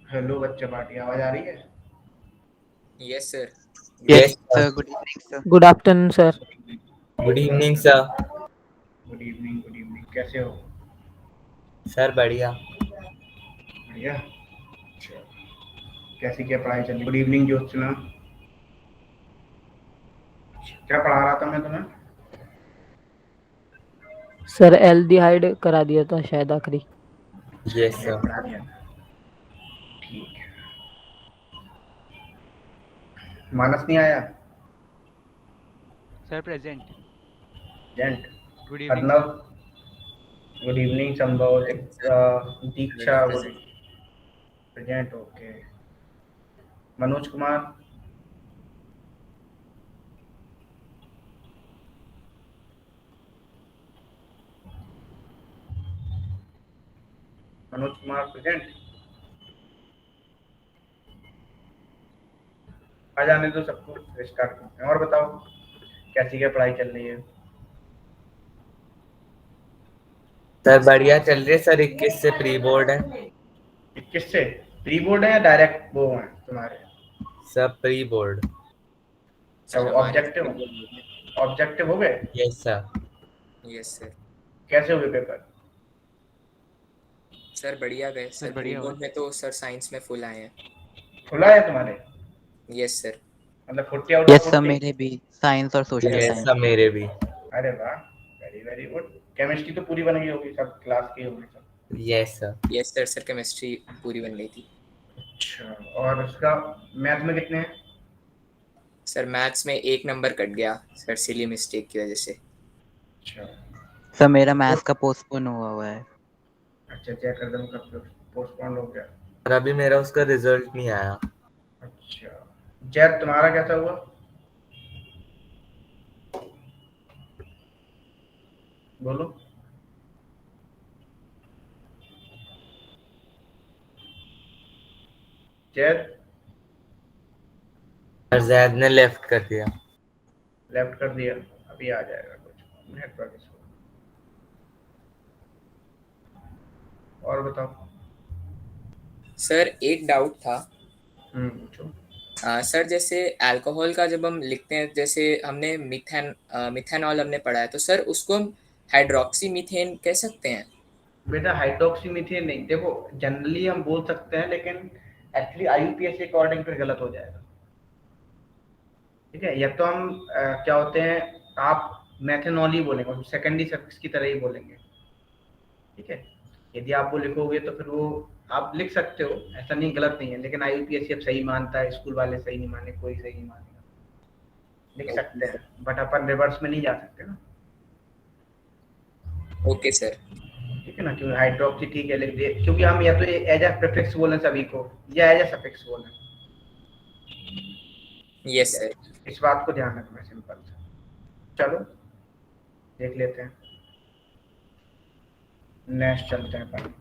Hello बच्चा party, आवाज आ रही है? Yes sir. Good Yes, Yes, evening. sir. sir. Good evening, sir. Good afternoon, sir. Good evening, sir. Good evening, good evening. कैसे हो? Sir बढ़िया। बढ़िया। अच्छा, कैसी क्या पढ़ाई चल रही? Good evening Jyotsna. क्या पढ़ा रहा था मैं तुम्हें? सर एल्डिहाइड करा दिया था शायद आखिरी। Yes, aldehyde sir. पढ़ा दिया था। ठीक है। मानस नहीं आया? Sir present. जेंट। Good evening, Arnav. sir. Good evening. Sambhav. Sir Diksha good. Present. Present, okay. Manoj Kumar. Manoj Kumar present. आ जाने दो सबको, स्टार्ट करते हैं। और बताओ, कैसी क्या पढ़ाई चल रही है? सर बढ़िया चल रही है सर। 21 से प्री बोर्ड है। 21 से प्री बोर्ड है या डायरेक्ट वो है तुम्हारे? सब प्री बोर्ड। क्या सर वो हमारे ऑब्जेक्टिव? ऑब्जेक्टिव हो गए? Yes sir. Yes sir. कैसे हो गए पेपर? सर बढ़िया गए Sir सर। प्री बढ़िया हुआ। बोर्ड में तो सर साइंस में फुल आए हैं। खुला है तुम्हारे? Yes sir. मतलब 40 आउट ऑफ यस 40? मेरे भी साइंस और social yes yes sir. Sir मेरे भी। अरे वाह, वेरी वेरी गुड। केमिस्ट्री तो पूरी बन गई होगी, सब क्लास की होगी सब। Yes sir. Yes sir. Sir chemistry पूरी बन गई थी। अच्छा, और उसका मैथ में कितने हैं? सर मैथ्स में एक नंबर कट गया सर, सिली मिस्टेक की वजह से। अच्छा। सर मेरा तो मैथ्स का पोस्टपोन हुआ है। अच्छा, चेक कर दो कब पोस्टपोन हो गया। और अभी मेरा उसका रिजल्ट नहीं आया। अच्छा, जैद तुम्हारा कैसा हुआ? बोलो। जैद। सर जैद ने लेफ्ट कर दिया। लेफ्ट कर दिया? अभी आ जाएगा कुछ नेटवर्क इशू। और बताओ। सर एक डाउट था। पूछो। सर जैसे अल्कोहल का जब हम लिखते हैं, जैसे हमने मिथेनॉल हमने पढ़ा है, तो सर उसको हम हाइड्रोक्सी मीथेन कह सकते हैं? बेटा हाइड्रोक्सी मीथेन नहीं, देखो जनरली हम बोल सकते हैं, लेकिन एक्चुअली आईयूपीएस के अकॉर्डिंग फिर गलत हो जाएगा। ठीक है, या तो हम क्या होते हैं, आप मेथनॉल ही बोलेंगे, सेकेंडरी सफिक्स की तरह ही बोलेंगे। ठीक है, यदि आप वो लिखोगे तो फिर वो आप लिख सकते हो, ऐसा नहीं, गलत नहीं है, लेकिन आईयूपीएस अब सही मानता है, स्कूल वाले सही नहीं माने, कोई सही नहीं मानेगा। लिख ओके सकते सर। हैं, बट अपन रिवर्स में नहीं जा सकते ना। Okay sir. ठीक है ना, क्योंकि हाइड्रोक्सी ठीक है लिख दिए, क्योंकि हम या तो एज ए प्रीफिक्स बोलें सभी को, या एज ए सफिक्स बोलें। ठीक यस है, सर। इस बात को ध्यान रखना, सिंपल। चलो देख लेते हैं, नेक्स्ट चलते हैं अपन।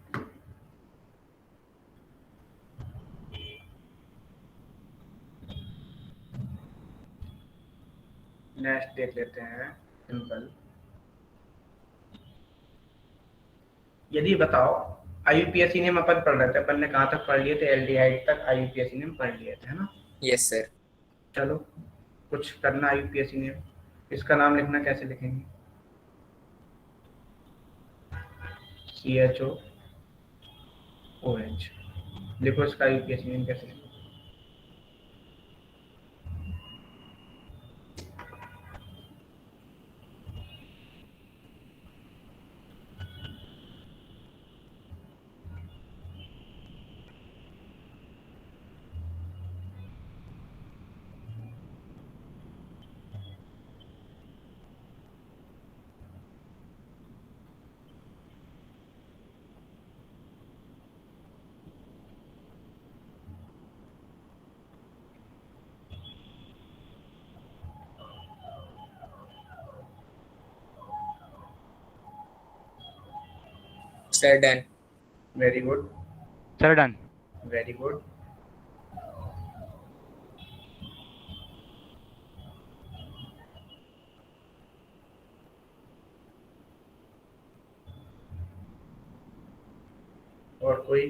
नेक्स्ट देख लेते हैं, सिंपल। यदि बताओ, आईयूपीएसी ने हम अपन पढ़ रहे थे, अपन ने कहाँ तक पढ़ लिए थे? एल्डिहाइड तक आईयूपीएसी ने हम पढ़ लिए थे, है ना? Yes sir. चलो कुछ करना आईयूपीएसी ने। इसका नाम लिखना, कैसे लिखेंगे? CHOOH। लिखो इसका आईयूपीएसी नेम कैसे लिखो? Sir done. Very good, Sir done. Very good. और कोई?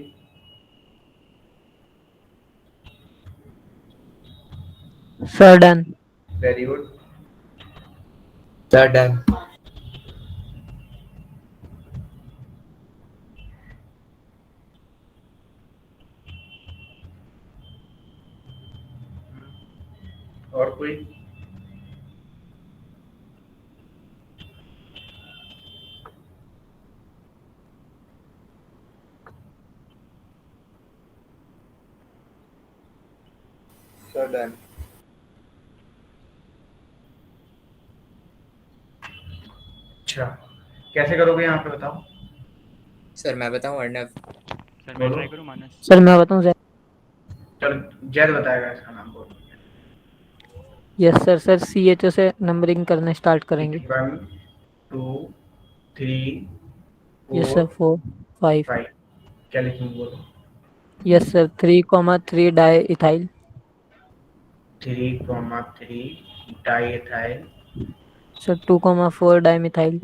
Sir done. Very good. Sir done. और कोई? Sir done. अच्छा, कैसे करोगे यहाँ पे बताओ? सर मैं बताऊं अर्णव? सर मैं बोलो। ट्राई करूँ मानस? सर मैं बताऊं सर? चलो जैद बताएगा इसका नाम, बोलो। Yes sir. सर CHO से नंबरिंग करने स्टार्ट करेंगे। 1 2 3 यस 4 सर 4 5। 5। क्या लिखूँ बोलो? Yes sir 3,3 diethyl. 3,3 diethyl. Sir 2,4 dimethyl.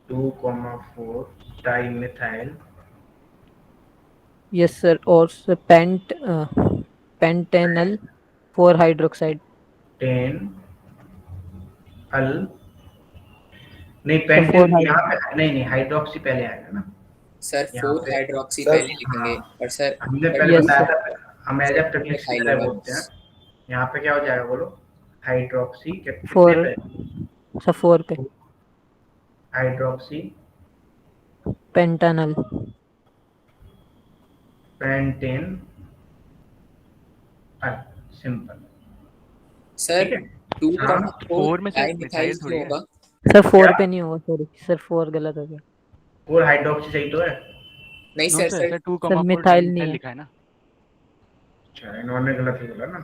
2,4 dimethyl. Yes sir. और सर पेंटेनल 4 हाइड्रोक्साइड। 10 अल नहीं, सर पेंटेन 4 यहाँ पे नहीं, नहीं हाइड्रोक्सी पहले आएगा ना सर यहाँ 4 पे। हाइड्रोक्सी सर पहले लिखेंगे। हाँ, और सर हमने पहले यस बताया सर। था, हम एज सर ए प्रीफिक्स की मिथाइल तरह होगा। बोलते हैं। यहाँ पे क्या हो जाएगा बोलो? हाइड्रोक्सी कितने 4 पे? सर 4 पे। हाइड्रोक्सी पेंटानल। Pentane simple. सर ठीक है। हाँ, 2,4 4 में सर डाई मिथाइल मिथाइल थोड़ी क्यों है। होगा? सर क्या? 4 पे नहीं होगा, सॉरी सर 4 गलत हो गया। और हाइड्रोक्सी सही तो है? नहीं no sir. Sir, sir sir sir 2,4 dimethyl नहीं मिथाइल है। लिखा है ना। अच्छा, इन्होंने गलत ही बोला ना,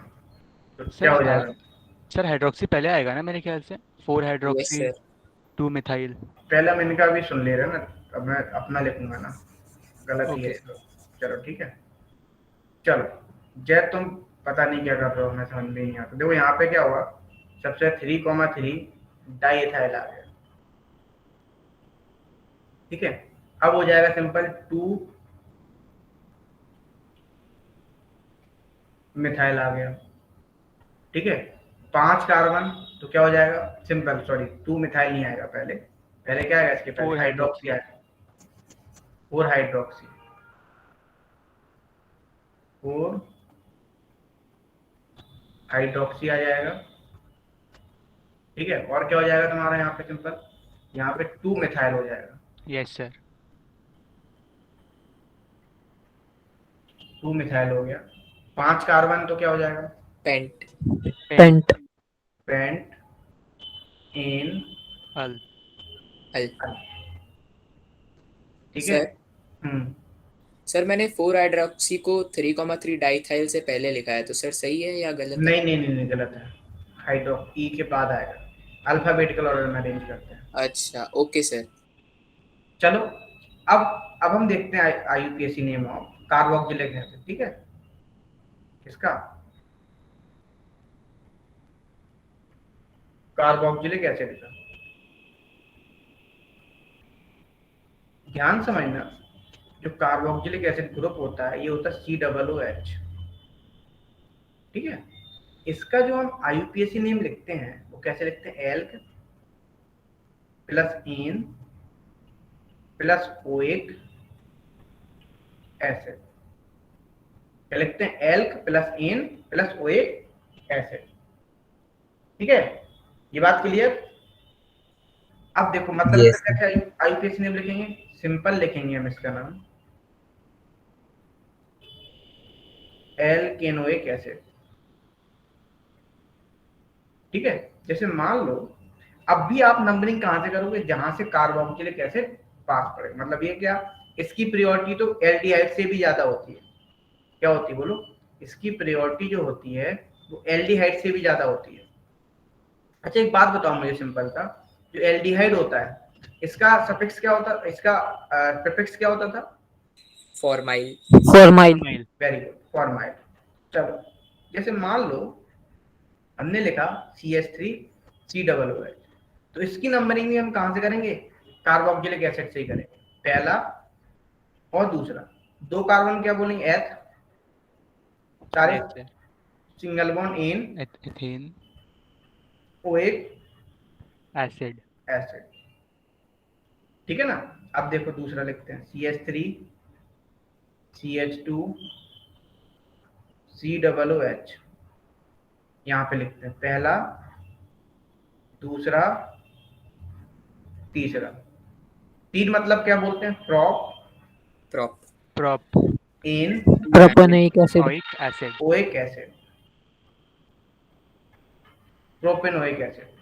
तो क्या सर हो जाएगा? सर हाइड्रोक्सी पहले आएगा ना मेरे ख्याल से। 4 यस हाइड्रोक्सी सर। 2 मिथाइल। पहले हम इनका भी सुन ले रहे हैं ना, अब मैं अपना लिखूंगा ना, गलत ही है ओके ये तो। चलो ठीक है। चलो जय, तुम पता नहीं क्या कर रहे हो, मैं समझ में नहीं आता। देखो यहाँ पे क्या हुआ, सबसे 3,3 डाई एथाइल आ गया। ठीक है, अब हो जाएगा सिंपल 2 मिथाइल आ गया। ठीक है, 5 कार्बन, तो क्या हो जाएगा? सिंपल, सॉरी 2 मिथाइल नहीं आएगा, पहले पहले क्या आएगा? इसके पहले 4 हाइड्रोक्सी हाइड्रोक्सी। आएगा। 4 हाइड्रोक्सी, 4 हाइड्रोक्सी आ जाएगा। ठीक है, और क्या हो जाएगा तुम्हारा यहाँ पे? सिंपल यहाँ पे 2 मिथाइल हो जाएगा। Yes sir. 2 मिथाइल हो गया। 5 कार्बन, तो क्या हो जाएगा? Pent. Pent. Pent. Pent en al. Al. ठीक है। सर सर मैंने 4 हाइड्रोक्सी को 3,3 डाईथाइल से पहले लिखा है, तो सर सही है या गलत है? नहीं नहीं नहीं नहीं, गलत है। हाइड्रो ई के बाद आएगा, अल्फाबेटिकल ऑर्डर में अरेंज करते हैं। अच्छा ओके सर। चलो, अब हम देखते हैं IUPAC name of carboxylic acid. ठीक है, इसका कार्बोक्जिलिक एसिड का ध्यान समझना। जो कार्बोक्जिलिक एसिड ग्रुप होता है, ये होता है COOH। ठीक है, इसका जो हम IUPAC नेम लिखते हैं, वो कैसे लिखते हैं? Alk plus in plus oic acid. क्या लिखते हैं? Alk plus in plus oic acid. ठीक है, ये बात क्लियर? अब देखो मतलब यस इसका क्या IUPAC नेम लिखेंगे? सिंपल लिखेंगे हम इसका नाम, एल्केनोइक एसिड। ठीक है, जैसे मान लो, अब भी आप नंबरिंग कहां से करोगे? जहां से कार्बोक्जिलिक एसिड पास पड़े। मतलब ये क्या, इसकी प्रायोरिटी तो एल्डिहाइड से भी ज्यादा होती है। क्या होती है बोलो? इसकी प्रायोरिटी जो होती है वो एल्डिहाइड से भी ज्यादा होती है। अच्छा एक बात बताओ मुझे सिंपल सा, जो एल्डिहाइड होता है, इसका सफिक्स क्या होता, इसका प्रीफिक्स क्या होता था? Formyl. Formyl. Formyl. Very good, formyl. चलो, जैसे मान लो हमने लिखा CH3COOH, तो इसकी नंबरिंग भी हम कहां से करेंगे? कार्बोक्जिलिक एसिड से ही करेंगे, पहला और दूसरा। 2 कार्बन क्या बोलेंगे? एथ सारे। Yes sir. Single bond ane, ethane oic acid. Acid. ठीक है ना। अब देखो दूसरा लिखते हैं, CH3 CH2 COOH। यहाँ पे लिखते हैं पहला, दूसरा, तीसरा। तीन मतलब क्या बोलते हैं, prop, prop, prop ane, propanoic acid. Oic acid. Oic acid, propanoic acid.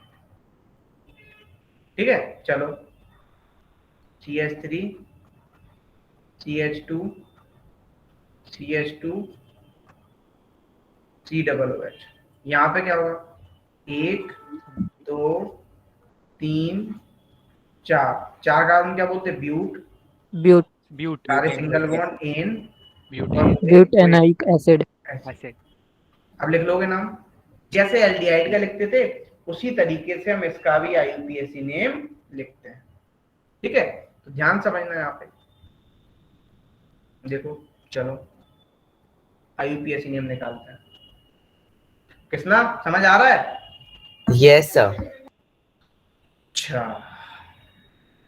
ठीक है, चलो CH3 CH2 CH2 COOH। यहाँ पे क्या होगा, एक, दो, तीन, चार। चार कार्बन क्या बोलते हैं, ब्यूट। ब्यूट ब्यूट सारे butanoic single bond acid, ane और butane butanoic acid. Acid. Acid. अब लिख लोगे नाम, जैसे एल्डिहाइड का लिखते थे उसी तरीके से हम इसका भी आईयूपीएसी नेम लिखते हैं। ठीक है, तो ध्यान समझना यहाँ पे। देखो चलो आईयूपीएसी नेम निकालते हैं। किसना समझ आ रहा है? Yes sir. अच्छा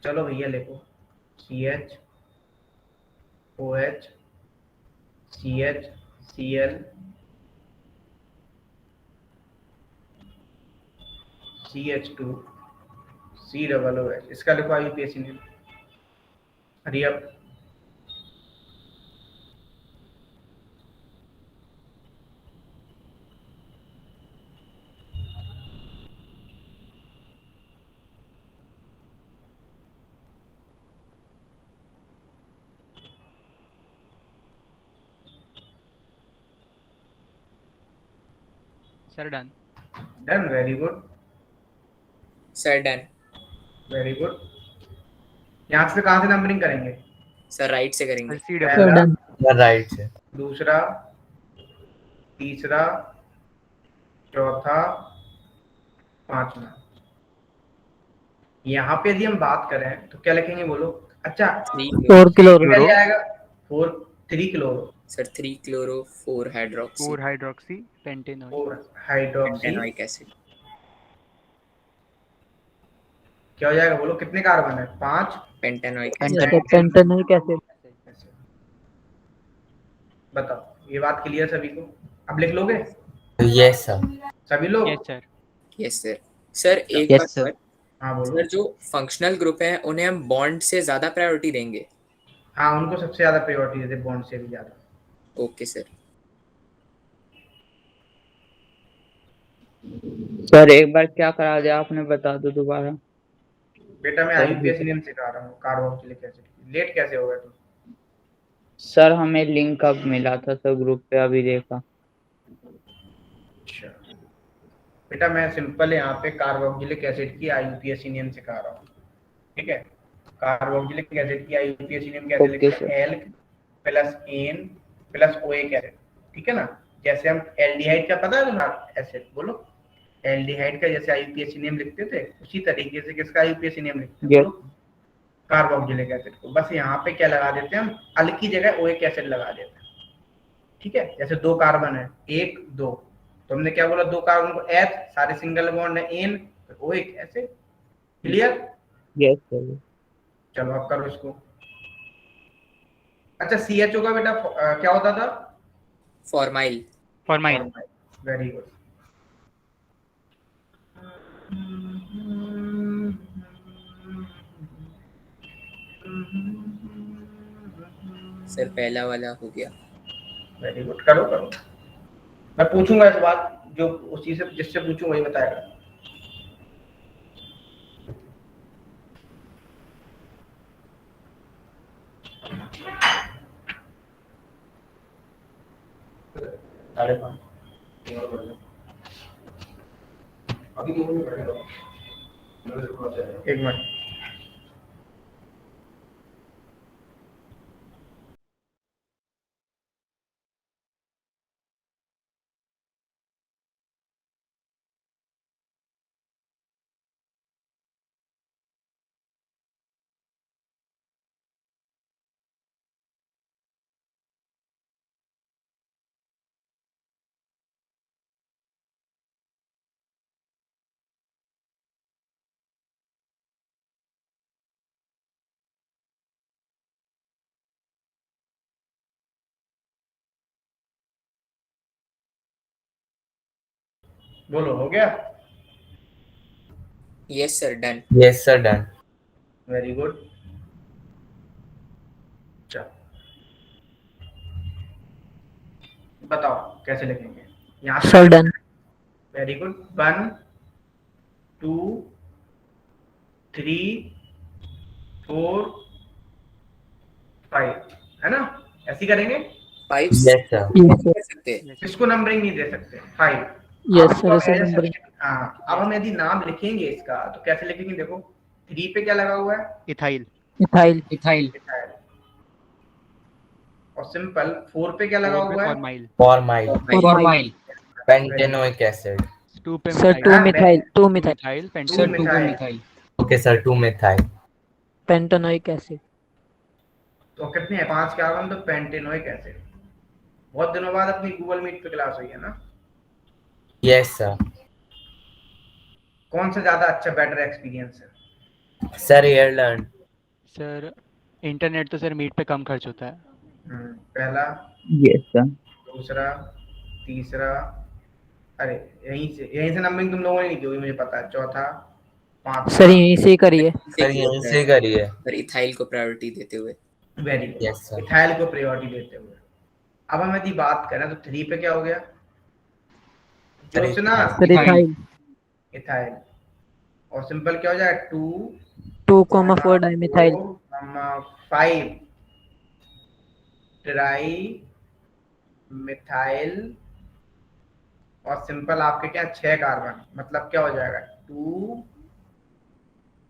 चलो भैया लिखो, CH OH CH Cl CH2 COOH। इसका लिखो IUPAC name. Hurry up. Sir done. Done, very good, sir done. Very good. यहाँ से कहाँ से नंबरिंग करेंगे? सर राइट से सर करेंगे। सी सर डबल। पहला, डन। राइट से। दूसरा, तीसरा, चौथा, पांचवा। यहाँ पे यदि हम बात करें तो क्या लिखेंगे बोलो? अच्छा, 3 4 क्लोरो, क्लोरो। पहले आएगा 4, 3 chloro, sir 3 chloro 4 hydroxy 4 hydroxy pentanoic. 4 hydroxy. Pentanoic acid. क्या हो जाएगा बोलो, कितने कार्बन है? 5 पेंटेनोइक एसिड। अच्छा, पेंटेनोइक एसिड। बताओ, ये बात क्लियर सभी को? अब लिख लोगे यस सर। सभी लोग? Yes sir. Yes sir. Sir एक Yes, बात sir. और, हाँ बोलो। सर जो फंक्शनल ग्रुप हैं उन्हें हम बॉन्ड से ज्यादा प्रायोरिटी देंगे। हाँ, उनको सबसे ज्यादा प्रायोरिटी देते, बॉन्ड से भी ज्यादा। Okay sir. सर एक बार क्या करा दिया आपने, बता दो दोबारा। बेटा मैं सर आईयूपीएसी नेम सिखा रहा हूँ कार्बोक्सिलिक एसिड। लेट कैसे होगा तुम? सर हमें लिंक अब मिला था सर ग्रुप पे, अभी देखा। अच्छा बेटा, मैं सिंपल यहाँ पे कार्बोक्सिलिक एसिड की आईयूपीएसी नेम सिखा रहा हूँ। ठीक है, कार्बोक्सिलिक एसिड की आईयूपीएसी नेम कैसे ओके लिखते हैं? Sir. Alk plus ane plus oic acid. ठीक है ना। जैसे हम एल्डिहाइड का पता है तुम्हारा एसिड, बोलो एल्डिहाइड का जैसे आईयूपीएसी नेम लिखते थे उसी तरीके से किसका आईयूपीएसी नेम लिखते हैं, यस। बोलो कार्बोक्सिलिक एसिड को। बस यहाँ पे क्या लगा देते हैं हम, अल की जगह ओएक एसिड लगा देते हैं। ठीक है, जैसे दो कार्बन है, एक दो, तो हमने क्या बोला, दो कार्बन को एच, सारे सिंगल बॉन्ड है ane, oic acid. Clear? Yes sir. चलो अब करो इसको। अच्छा CHO का बेटा क्या होता था? Formyl. Formyl. Very good. Sir पहला वाला हो गया। वेरी गुड, करो करो। मैं पूछूंगा इस बात, जो उसी से जिससे पूछूं वही बताएगा। साढ़े 5 एक मिनट। बोलो, हो गया? Yes sir, done. Yes sir, done. Very good. चलो बताओ कैसे लिखेंगे यहाँ से। Sir done. Very good. 1 2 3 4 5, है ना? ऐसे ही करेंगे। 5 यस सर। Yes sir. कर सकते हैं। Yes. इसको नंबरिंग नहीं दे सकते। 5। यस अब सर, अब इसे एज नंबरिंग। हाँ, अब हम यदि नाम लिखेंगे इसका तो कैसे लिखेंगे? देखो 3 पे क्या लगा हुआ है? इथाइल। इथाइल। इथाइल। और सिंपल 4 पे क्या लगा 4 पे हुआ है? Formyl. Formyl. Formyl. Pentanoic acid. 2 पे 2 methyl. Methyl. 2 2 methyl. Methyl two pentanoic. Methyl. Okay sir, 2 methyl. Pentanoic acid. तो कितने हैं? 5 कार्बन, तो पेंटेनोइक एसिड। बहुत दिनों बाद अपनी गूगल मीट पे क्लास हुई है ना? Yes sir. कौन सा ज्यादा अच्छा बेटर एक्सपीरियंस है? सर एयरलर्न। सर इंटरनेट तो सर मीट पे कम खर्च होता है। पहला, यस सर। दूसरा, तीसरा। अरे यहीं से नंबरिंग तुम लोगों ने नहीं की होगी, मुझे पता है। चौथा, सर पांचवा। यहीं से ही करिए। सर यहीं से करिए। सर इथाइल को प्रायोरिटी देते हुए। Very good. Yes sir. Ethyl को प्रायोरिटी देते हुए। अब हम यदि बात करें तो 3 पे क्या हो गया? ज्योत्सना। Sir ethyl. इथाइल। और सिंपल क्या हो जाए? 2 2,4 डाइमिथाइल। 5 trimethyl. और सिंपल आपके क्या 6 कार्बन, मतलब क्या हो जाएगा? 2,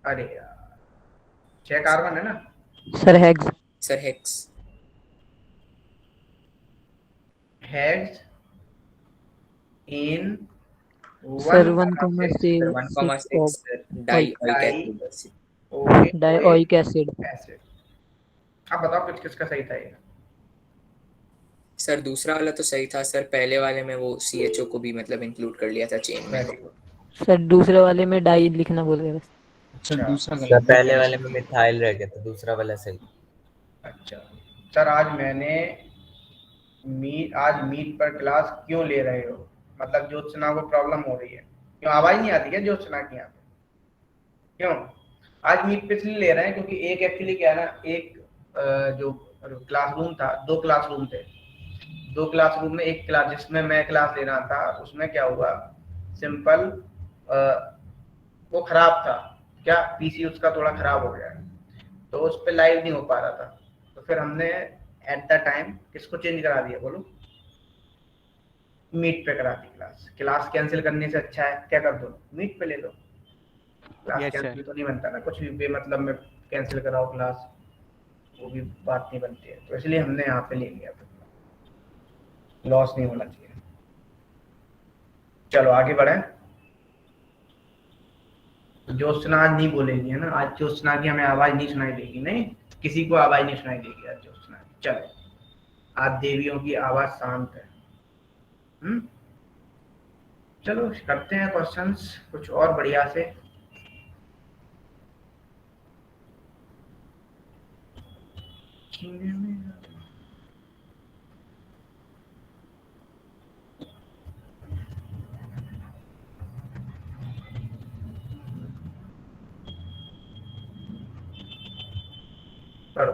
अरे यार 6 कार्बन है ना? Sir hex. Sir hex. Hex en sir 1,6 1,6 1,6 sir dioic di acid. Dioic acid. Acid. अब बताओ किस किसका सही था ये? सर दूसरा वाला तो सही था सर, पहले वाले में वो CHO को भी मतलब इंक्लूड कर लिया था चेन में। Very good. सर दूसरे वाले में डाई लिखना भूल गए बस। अच्छा सर पहले वाले में मिथाइल रह गया था, दूसरा वाला सही। अच्छा। सर आज मीट पर क्लास क्यों ले रहे हो? मतलब ज्योत्सना को प्रॉब्लम हो रही है? क्यों आवाज नहीं आती है ज्योत्सना की यहाँ पे? क्यों? आज मीट पे इसलिए ले रहे हैं क्योंकि एक एक्चुअली क्या है ना, एक जो क्लासरूम था, 2 क्लासरूम थे। 2 क्लासरूम में एक क्लास जिसमें मैं क्लास ले रहा था, उसमें क्या हुआ? सिंपल वो खराब था। क्या पीसी उसका थोड़ा खराब हो गया, तो उस पर लाइव नहीं हो पा रहा था। तो फिर हमने एट द टाइम किसको चेंज करा दिया? बोलो। मीट पे करा दी क्लास। क्लास कैंसिल करने से अच्छा है क्या कर दो? मीट पे ले लो। Class yes cancel sir. तो नहीं बनता ना, कुछ भी बेमतलब में कैंसिल कराओ क्लास, वो भी बात नहीं बनती है। तो इसलिए हमने यहाँ पे ले लिया था। लॉस नहीं होना चाहिए। चलो आगे बढ़े। ज्योत्सना आज नहीं बोलेगी, है ना? आज ज्योत्सना की हमें आवाज नहीं सुनाई देगी। नहीं, किसी को आवाज नहीं सुनाई देगी आज ज्योत्सना की। चलो, आज देवियों की आवाज शांत है। चलो करते हैं क्वेश्चंस कुछ और बढ़िया से। करो।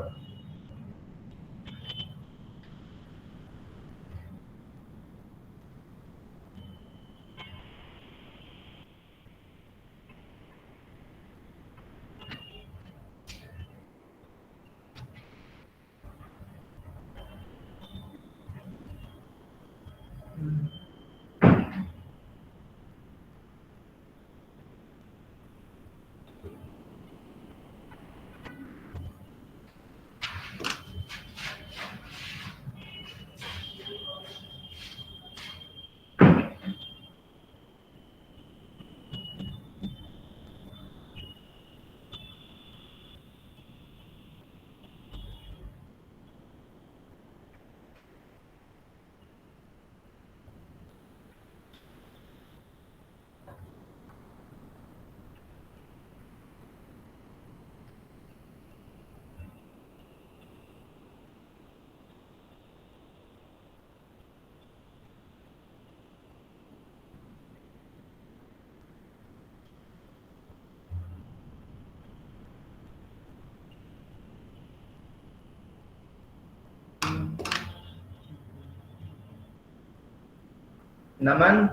नमन,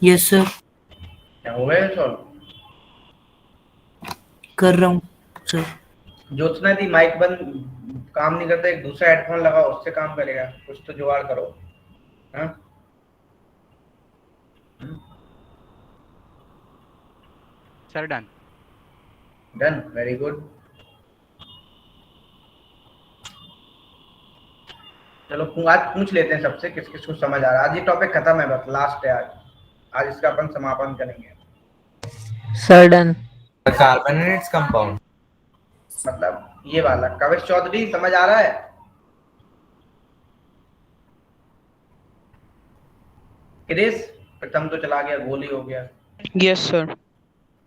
यस सर, क्या हो गया सॉल्व? कर रहा हूँ सर। ज्योत्सना दी माइक बंद, काम नहीं करता, एक दूसरा हेडफोन लगाओ, उससे काम करेगा, कुछ तो जुगाड़ करो। हाँ, sir done. Done, very good. चलो आज पूछ लेते हैं सबसे, किस किस को समझ आ रहा है। आज ये टॉपिक खत्म है, बस लास्ट है आज। आज इसका अपन समापन करेंगे। Sir done. Carbonates compound. मतलब ये वाला। कविश चौधरी समझ आ रहा है? क्रिस, प्रथम तो चला गया, गोली हो गया। Yes sir.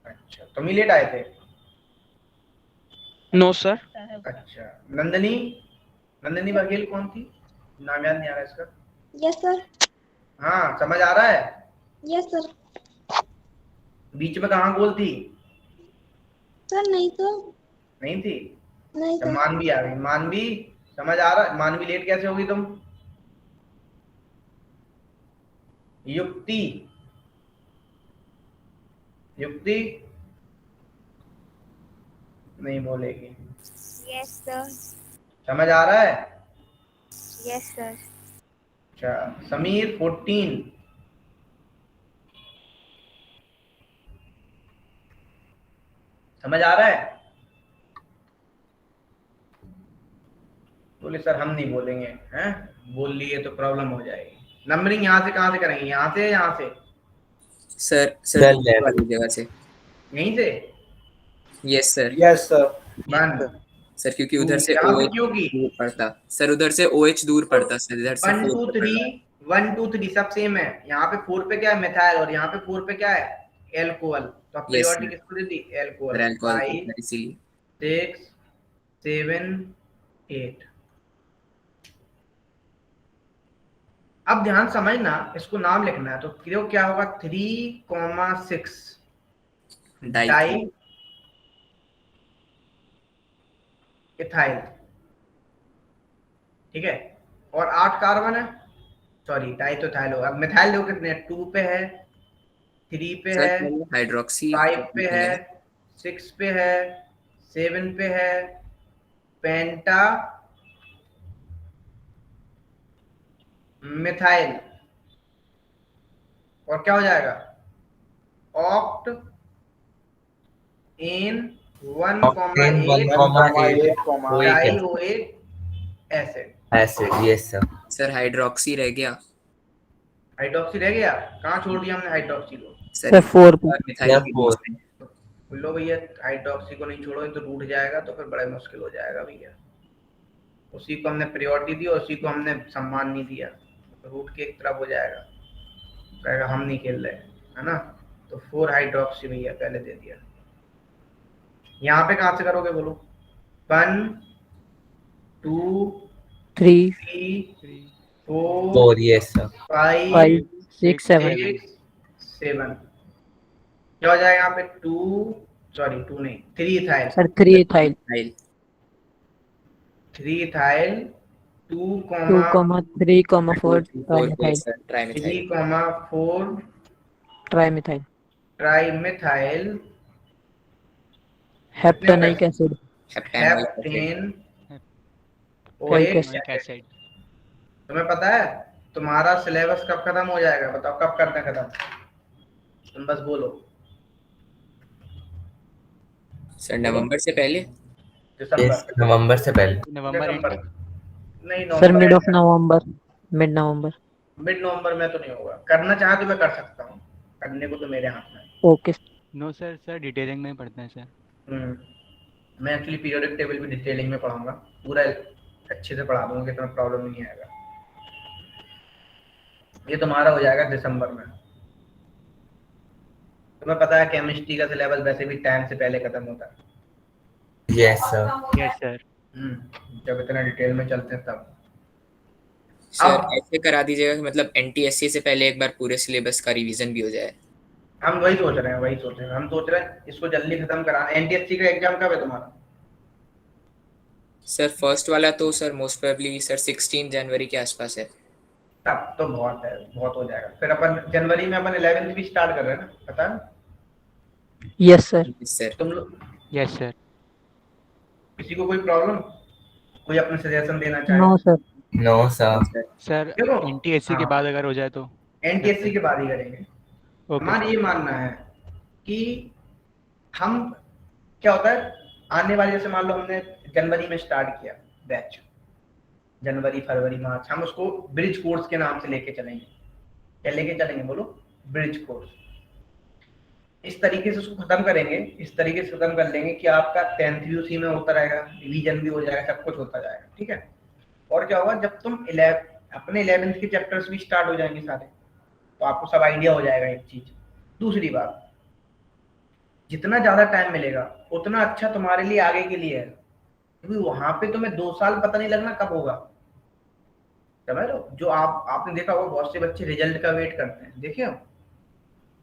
अच्छा, तुम ही लेट आए थे? No sir. अच्छा, नंदनी, नंदनी बघेल कौन थी? नाम याद नहीं आ रहा इसका। Yes sir. हाँ, समझ आ रहा है? Yes sir. बीच में कहाँ गोल थी? सर नहीं तो। नहीं थी? नहीं अच्छा, तो। मानवी आ गई। मानवी समझ आ रहा है? मानवी लेट कैसे होगी तुम? युक्ति, युक्ति नहीं बोलेगी। Yes sir. समझ आ रहा है? Yes sir. अच्छा, समीर 14, समझ आ रहा है? बोले सर हम नहीं बोलेंगे। हैं, बोल लिए तो प्रॉब्लम हो जाएगी। नंबरिंग यहाँ से कहाँ से करेंगे? यहाँ से, यहाँ से? सर सर Cell दूसरी level. वाली जगह से। यहीं से? Yes sir. Yes sir. One, sir क्योंकि टू, उधर से यहाँ से OH क्यों की? दूर पड़ता सर, उधर से OH दूर पड़ता सर, इधर से 1 4 2 पे पड़ 3, रहा है। 1 2 3 सब सेम है। यहाँ पे 4 पे क्या है? मिथाइल, और यहाँ पे 4 पे क्या है? एल्कोहल। तो अब यस प्रायोरिटी सर, किसको दी थी? एल्कोहल। सर अल्कोहल 5 इसीलिए। 6 7 8। अब ध्यान समझना, इसको नाम लिखना है तो क्या होगा? 3,6 डाई। डाई इथाइल, ठीक है। और 8 कार्बन है, सॉरी डाई तो इथाइल होगा। अब मिथाइल देखो कितने हैं? 2 पे है, 3 पे सर है, हाइड्रोक्सी 5 पे है, लिखेंगे। 6 पे है, 7 पे है, पेंटा मिथाइल, और क्या हो जाएगा? Oct ane Octane 1,8 1,8 dioic acid. acid. Yes sir. Sir hydroxy रह गया हाइड्रोक्सी रह गया? कहाँ छोड़ दिया हमने हाइड्रोक्सी को? सर 4 पे। और मिथाइल के फोर। बीच में। लो भैया, हाइड्रोक्सी को नहीं छोड़ो तो रूठ जाएगा, तो फिर बड़ा मुश्किल हो जाएगा भैया। उसी को हमने प्रायोरिटी दी और उसी को हमने सम्मान नहीं दिया, तो रूट के एक तरफ हो जाएगा, कहेगा हम नहीं खेल रहे, है ना। तो 4 हाइड्रोक्सी भैया पहले दे दिया। यहाँ पे कहाँ से करोगे बोलो? 1 2 3 3 4 4. Yes sir. 5 5 6 7 6 7। क्या हो जाएगा यहाँ पे? 2, सॉरी 2 नहीं, 3 ethyl. Sir 3 ethyl. Methyl 3 ethyl 2, 2,3, 4 trimethyl. Sir trimethyl 3,4 trimethyl. Trimethyl heptanoic acid. Heptanoic acid. Heptane oic OH. Acid. तुम्हें पता है तुम्हारा सिलेबस कब खत्म हो जाएगा? बताओ कब करते हैं खत्म? तुम बस बोलो। सर नवंबर से पहले। दिसंबर। Yes. नवंबर से पहले. नवंबर एंड दिसंबर तक। नहीं, sir mid of November. November, mid November. Mid नवंबर में तो नहीं होगा। करना चाहे तो मैं कर सकता हूँ, करने को तो मेरे हाथ में है। Okay. No sir, sir detailing में पढ़ते हैं सर। मैं एक्चुअली पीरियोडिक टेबल भी डिटेलिंग में पढ़ाऊंगा, पूरा अच्छे से पढ़ा दूंगा कि तुम्हें प्रॉब्लम नहीं आएगा। ये तुम्हारा हो जाएगा दिसंबर में। तुम्हें पता है केमिस्ट्री का सिलेबस वैसे भी टाइम से पहले खत्म होता है। Yes sir. Yes sir. जब इतना डिटेल में चलते हैं तब। सर अब ऐसे करा दीजिएगा कि मतलब NTSC से पहले एक बार पूरे सिलेबस का रिवीजन भी हो जाए। हम वही सोच रहे हैं, हम सोच रहे हैं इसको जल्दी खत्म कराना। एनटीएससी का एग्जाम कब है तुम्हारा? सर फर्स्ट वाला तो सर मोस्ट प्रोबेबली सर 16 जनवरी के आसपास है। तब तो बहुत है, बहुत हो जाएगा। फिर अपन जनवरी में अपन 11th भी स्टार्ट कर रहे हैं ना, पता है? Yes sir. सर तुम लोग यस सर। किसी को कोई प्रॉब्लम, कोई अपना सजेशन देना चाहे? No sir. No sir. Sir देखो, एनटीएससी के हाँ, बाद अगर हो जाए तो। एनटीएससी के बाद ही करेंगे। ओके हमारा सर। ये मानना है कि हम, क्या होता है, आने वाले, जैसे मान लो हमने जनवरी में स्टार्ट किया बैच, जनवरी फरवरी मार्च, हम उसको ब्रिज कोर्स के नाम से लेके चलेंगे। क्या लेके चलेंगे बोलो? Bridge course. इस तरीके से उसको खत्म करेंगे, इस तरीके से खत्म कर लेंगे कि आपका 10th भी उसी में होता रहेगा, रिवीजन भी हो जाएगा, सब कुछ होता जाएगा, ठीक है? और क्या होगा, जब तुम अपने 11th के चैप्टर्स भी स्टार्ट हो जाएंगे सारे, तो आपको सब आइडिया हो जाएगा एक चीज। दूसरी बात, जितना ज्यादा टाइम मिलेगा उतना अच्छा तुम्हारे लिए आगे के लिए है, क्योंकि वहां पे तुम्हें 2 साल पता नहीं लगना कब होगा। समझ लो, जो आपने देखा होगा, बहुत से बच्चे रिजल्ट का वेट करते हैं, देखे हो?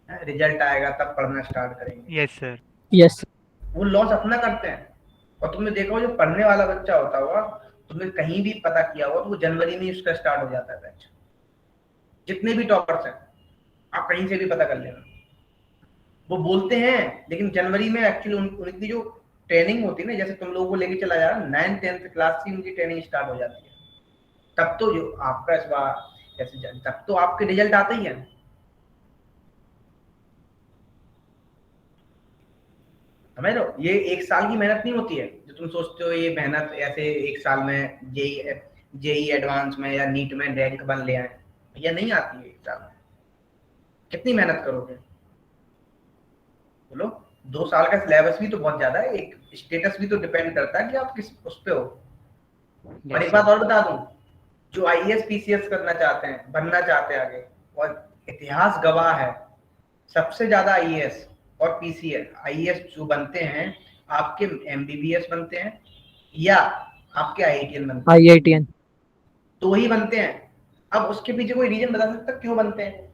रिजल्ट आएगा तब पढ़ना स्टार्ट करेंगे। Yes sir. यस। वो लॉस अपना करते हैं। और तुमने देखा होगा, जो पढ़ने वाला बच्चा होता होगा, तुमने कहीं भी पता किया होगा, तो वो जनवरी में उसका स्टार्ट हो जाता है बैच। जितने भी टॉपर्स हैं, आप कहीं से भी पता कर लेना, वो बोलते हैं, लेकिन जनवरी में एक्चुअली उनकी जो ट्रेनिंग होती है ना, जैसे तुम लोगों को लेके चला जा रहा, 9th-10th क्लास की उनकी ट्रेनिंग स्टार्ट हो जाती है। तब तो जो आपका इस बार जैसे, तब तो आपके रिजल्ट आते ही है। समझ लो, ये 1 साल की मेहनत नहीं होती है जो तुम सोचते हो, ये मेहनत ऐसे 1 साल में जेई एडवांस में या नीट में रैंक बन ले आए, भैया नहीं आती है 1 साल में। कितनी मेहनत करोगे बोलो? 2 साल का सिलेबस भी तो बहुत ज्यादा है, एक स्टेटस भी तो डिपेंड करता है कि आप किस उस पे हो। और एक बात और बता दूं, जो आईएएस पीसीएस करना चाहते हैं, बनना चाहते हैं आगे, और इतिहास गवाह है, सबसे ज्यादा आईएएस और पीसीएस, आईएएस जो बनते हैं, आपके एमबीबीएस बनते हैं या आपके आईआईटीएन बनते हैं, IITN। तो ही बनते हैं। अब उसके पीछे कोई रीजन बता सकता क्यों बनते हैं?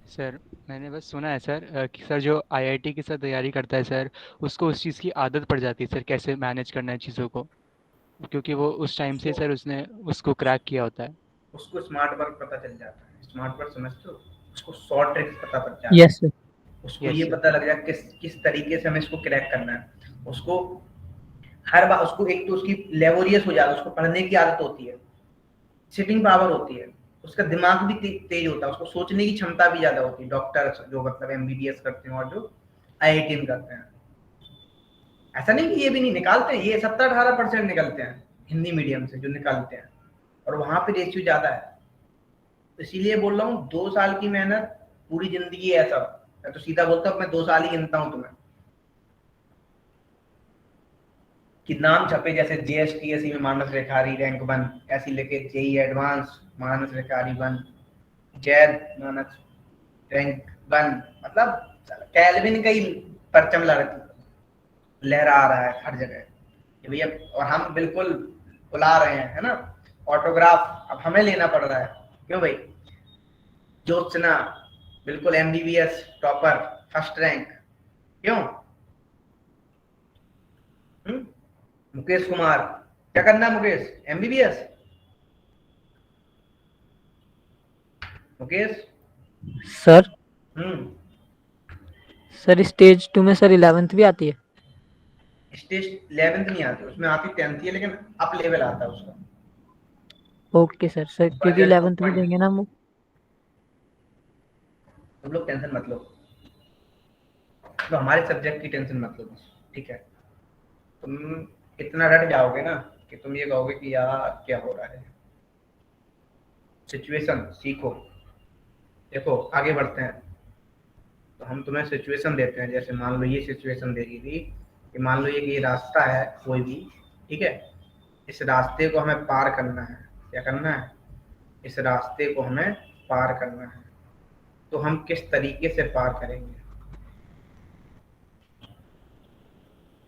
सर मैंने बस सुना है सर कि सर जो आईआईटी के साथ तैयारी करता है सर, उसको उस चीज़ की आदत पड़ जाती है सर, कैसे मैनेज करना है चीज़ों को, क्योंकि वो उस टाइम से सर उसने उसको क्रैक किया होता है। उसको स्मार्ट वर्क पता चल जाता है, स्मार्ट वर्क समझते हो? उसको शॉर्ट ट्रिक्स पता पड़ जाता है। Yes sir. उसको यस ये सर। पता लग जाए किस किस तरीके से हमें इसको क्रैक करना है। उसको हर बार, उसको एक तो उसकी लेबोरियस हो जाता है, उसको पढ़ने की आदत होती है, सिटिंग पावर होती है, उसका दिमाग भी तेज होता है, उसको सोचने की क्षमता भी ज्यादा होती है। डॉक्टर जो मतलब एमबीबीएस करते हैं और जो आईआईटी करते हैं, ऐसा नहीं कि ये भी नहीं निकालते हैं, ये 17-18% निकलते हैं हिंदी मीडियम से जो निकालते हैं, और वहां पे रेशियो ज्यादा है। तो इसीलिए बोल रहा हूँ, 2 साल की मेहनत पूरी जिंदगी है सब। मैं तो सीधा बोलता हूँ, मैं 2 साल ही गिनता हूँ तुम्हें, कि नाम छपे जैसे जेएसटीएससी में मानस रेखारी रैंक 1, ऐसी लेके जेई एडवांस मानस रेखारी 1, जैद मानस रैंक 1, मतलब कैलविन का ही परचम लहरा रहा है हर जगह कि भैया, और हम बिल्कुल बुला रहे हैं, है ना? ऑटोग्राफ अब हमें लेना पड़ रहा है, क्यों भाई? ज्योत्सना बिल्कुल एमबीबीएस टॉपर, फर्स्ट रैंक, क्यों? मुकेश कुमार, क्या करना है मुकेश? एमबीबीएस? मुकेश? सर। हम्म सर स्टेज 2 में सर 11th भी आती है। स्टेज 11th नहीं आती, उसमें आती 10th ही है, लेकिन अप लेवल आता है उसका। Okay sir. सर क्योंकि बजट 11th भी देंगे ना हम। तुम लोग टेंशन मत लो, तो हमारे सब्जेक्ट की टेंशन मत लो बस, ठीक है? तुम इतना रट जाओगे ना कि तुम ये कहोगे कि यार क्या हो रहा है। सिचुएशन सीखो। देखो, आगे बढ़ते हैं, तो हम तुम्हें सिचुएशन देते हैं। जैसे मान लो ये सिचुएशन दे दी थी कि मान लो ये रास्ता है कोई भी, ठीक है? इस रास्ते को हमें पार करना है। क्या करना है? इस रास्ते को हमें पार करना है। तो हम किस तरीके से पार करेंगे,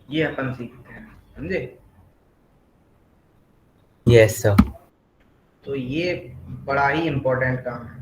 ये अपन सीखते हैं, समझे? Yes sir. तो ये बड़ा ही इम्पोर्टेंट काम है।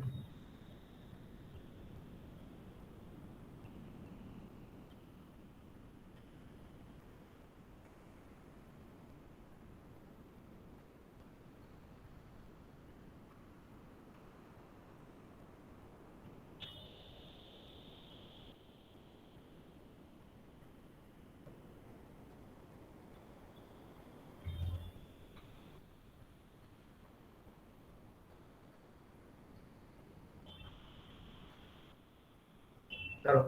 करो।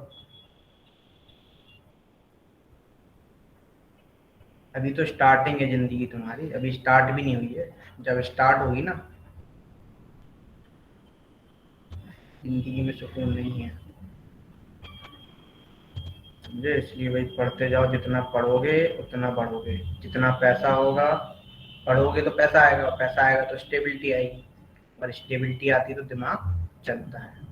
अभी तो स्टार्टिंग है जिंदगी तुम्हारी, अभी स्टार्ट भी नहीं हुई है। जब स्टार्ट होगी ना, जिंदगी में सुकून नहीं है, समझे? इसलिए भाई पढ़ते जाओ, जितना पढ़ोगे उतना बढ़ोगे, जितना पैसा होगा, पढ़ोगे तो पैसा आएगा, पैसा आएगा तो स्टेबिलिटी आएगी, और स्टेबिलिटी आती है तो दिमाग चलता है।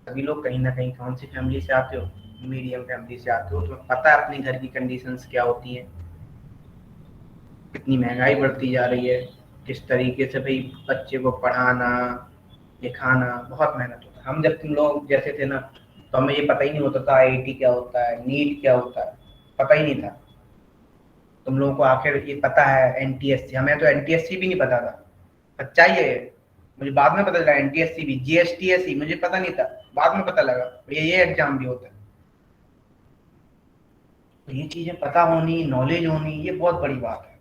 सभी लोग कहीं ना कहीं कौन सी फैमिली से आते हो? मीडियम फैमिली से आते हो। तुम्हें पता है अपने घर की कंडीशंस क्या होती है, कितनी महंगाई बढ़ती जा रही है, किस तरीके से भाई बच्चे को पढ़ाना लिखाना बहुत मेहनत होता है। हम जब तुम लोग जैसे थे ना, तो हमें ये पता ही नहीं होता था आईआईटी क्या होता है, नीट क्या होता है, पता ही नहीं था। तुम लोगों को आखिर ये पता है एनटीएससी, हमें तो एनटीएससी भी नहीं पता था। सच्चाई है ये, मुझे बाद में पता लगा। एनटीएससी भी, जीएसटीएससी मुझे पता नहीं था, बाद में पता लगा ये एग्जाम भी होता है। तो ये चीजें पता होनी, नॉलेज होनी, ये बहुत बड़ी बात है।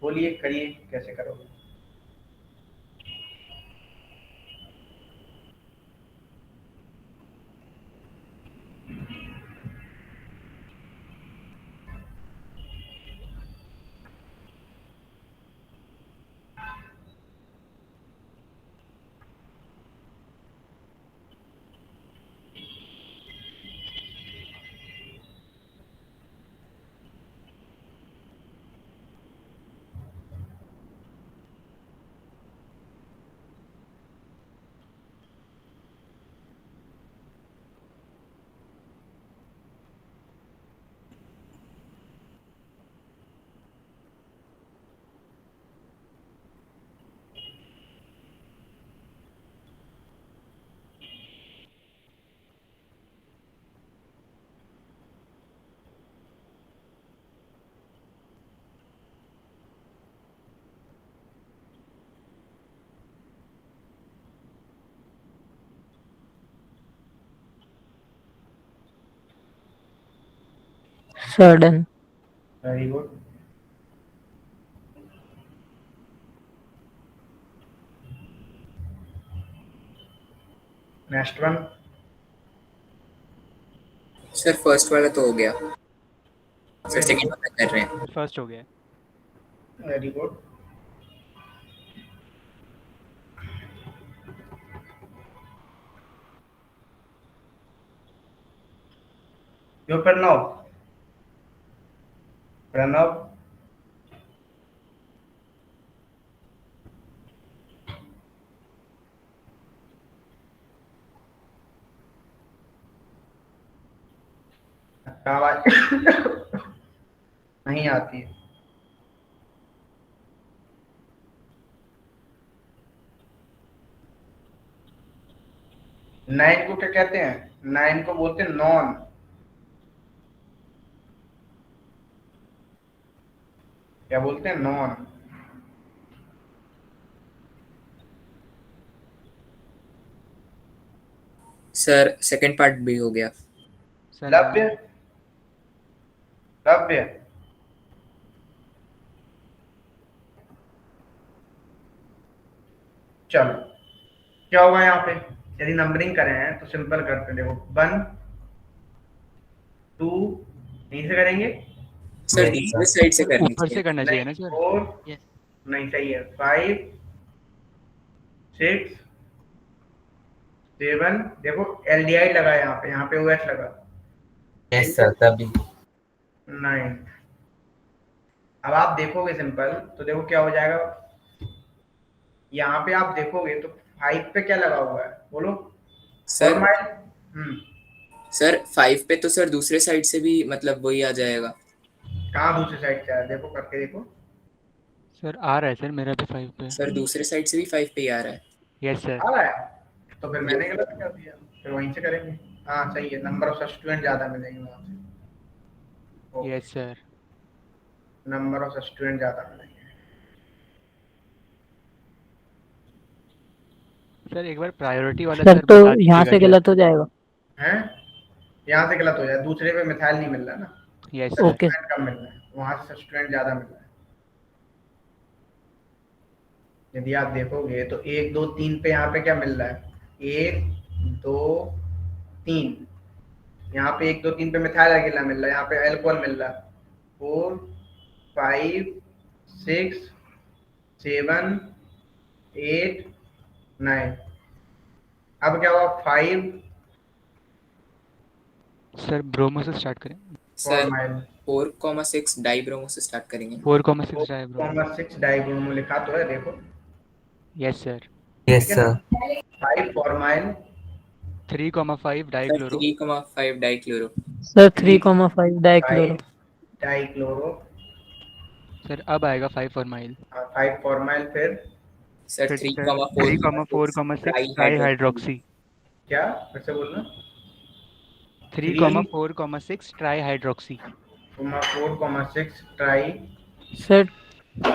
बोलिए, करिए, कैसे करोगे? Sir done. Very good. Next one. Sir first वाला तो हो गया, सर सेकंड वाला कर रहे हैं। फर्स्ट हो गया। Very good. Yo Pranav, Pranav आवाज नहीं आती है। नाइन को क्या कहते हैं? नाइन को बोलते हैं नॉन। क्या बोलते हैं? नॉन। सर सेकंड पार्ट भी हो गया। सर लव्य, लव्य चलो, क्या होगा यहाँ पे? यदि नंबरिंग करें हैं तो सिंपल करते हैं। देखो 1 2 यहीं से करेंगे सर दूसरे साइड से करनी ऊपर से चाहिए। करना चाहिए ना नहीं, सर? 4 नहीं सही है, 5 6 7। देखो एलडीआई लगा यहाँ पे ओएच लगा। यस सर, तभी 9। अब आप देखोगे सिंपल, तो देखो क्या हो जाएगा। यहाँ पे आप देखोगे तो 5 पे क्या लगा हुआ है, बोलो सर फॉर्माइल। सर 5 पे तो सर दूसरे साइड से भी मतलब वही आ जाएगा। कहाँ दूसरी साइड क्या है? देखो करके देखो। सर आ रहा है सर मेरा भी 5 पे। सर दूसरे साइड से भी 5 पे ही आ रहा है। Yes sir. आ रहा है तो फिर मैंने गलत कर दिया, फिर वहीं से करेंगे। हाँ सही है, नंबर ऑफ स्टूडेंट ज्यादा मिलेंगे वहाँ से। Yes sir. Number of student ज्यादा मिलेंगे। सर एक बार प्रायोरिटी वाला सर सर तो बता यहाँ दीजिएगा से क्या? गलत हो जाएगा। हैं? यहाँ से गलत हो जाए, दूसरे पे मिथाइल नहीं मिल रहा ना, यस सर। ओके स्टूडेंट कम मिल रहा है, वहाँ से स्टूडेंट ज्यादा मिल रहा है। यदि आप देखोगे तो 1 2 3 पे यहाँ पे क्या मिल रहा है, 1 2 3, यहाँ पे 1 2 3 पे मिथाइल अकेला मिल रहा है, यहाँ पे अल्कोहल मिल रहा है, 4 5 6 7 8 9। अब क्या हुआ, 5 सर ब्रोमो से स्टार्ट करें। सर फॉर्माइल 4,6 डाई ब्रोमो से स्टार्ट करेंगे। 4,6 डाइब्रोमो। 6 डाइब्रोमो लिखा तो है, देखो यस सर। यस ठीक है ना। Sir. 5 formyl 3,5 sir dichloro. 3,5 die chloro. Sir 3 3,5 dichloro. 5 dichloro. Sir अब आएगा 5 फॉर्माइल। 5 फॉर्माइल, फिर सर फिर 3,4,6 3,4,6 डाई डाई हाइड्रोक्सी। हाइड्रोक्सी। क्या फिर से बोलना, 3,4,6 try hydroxy. 4,6 try sir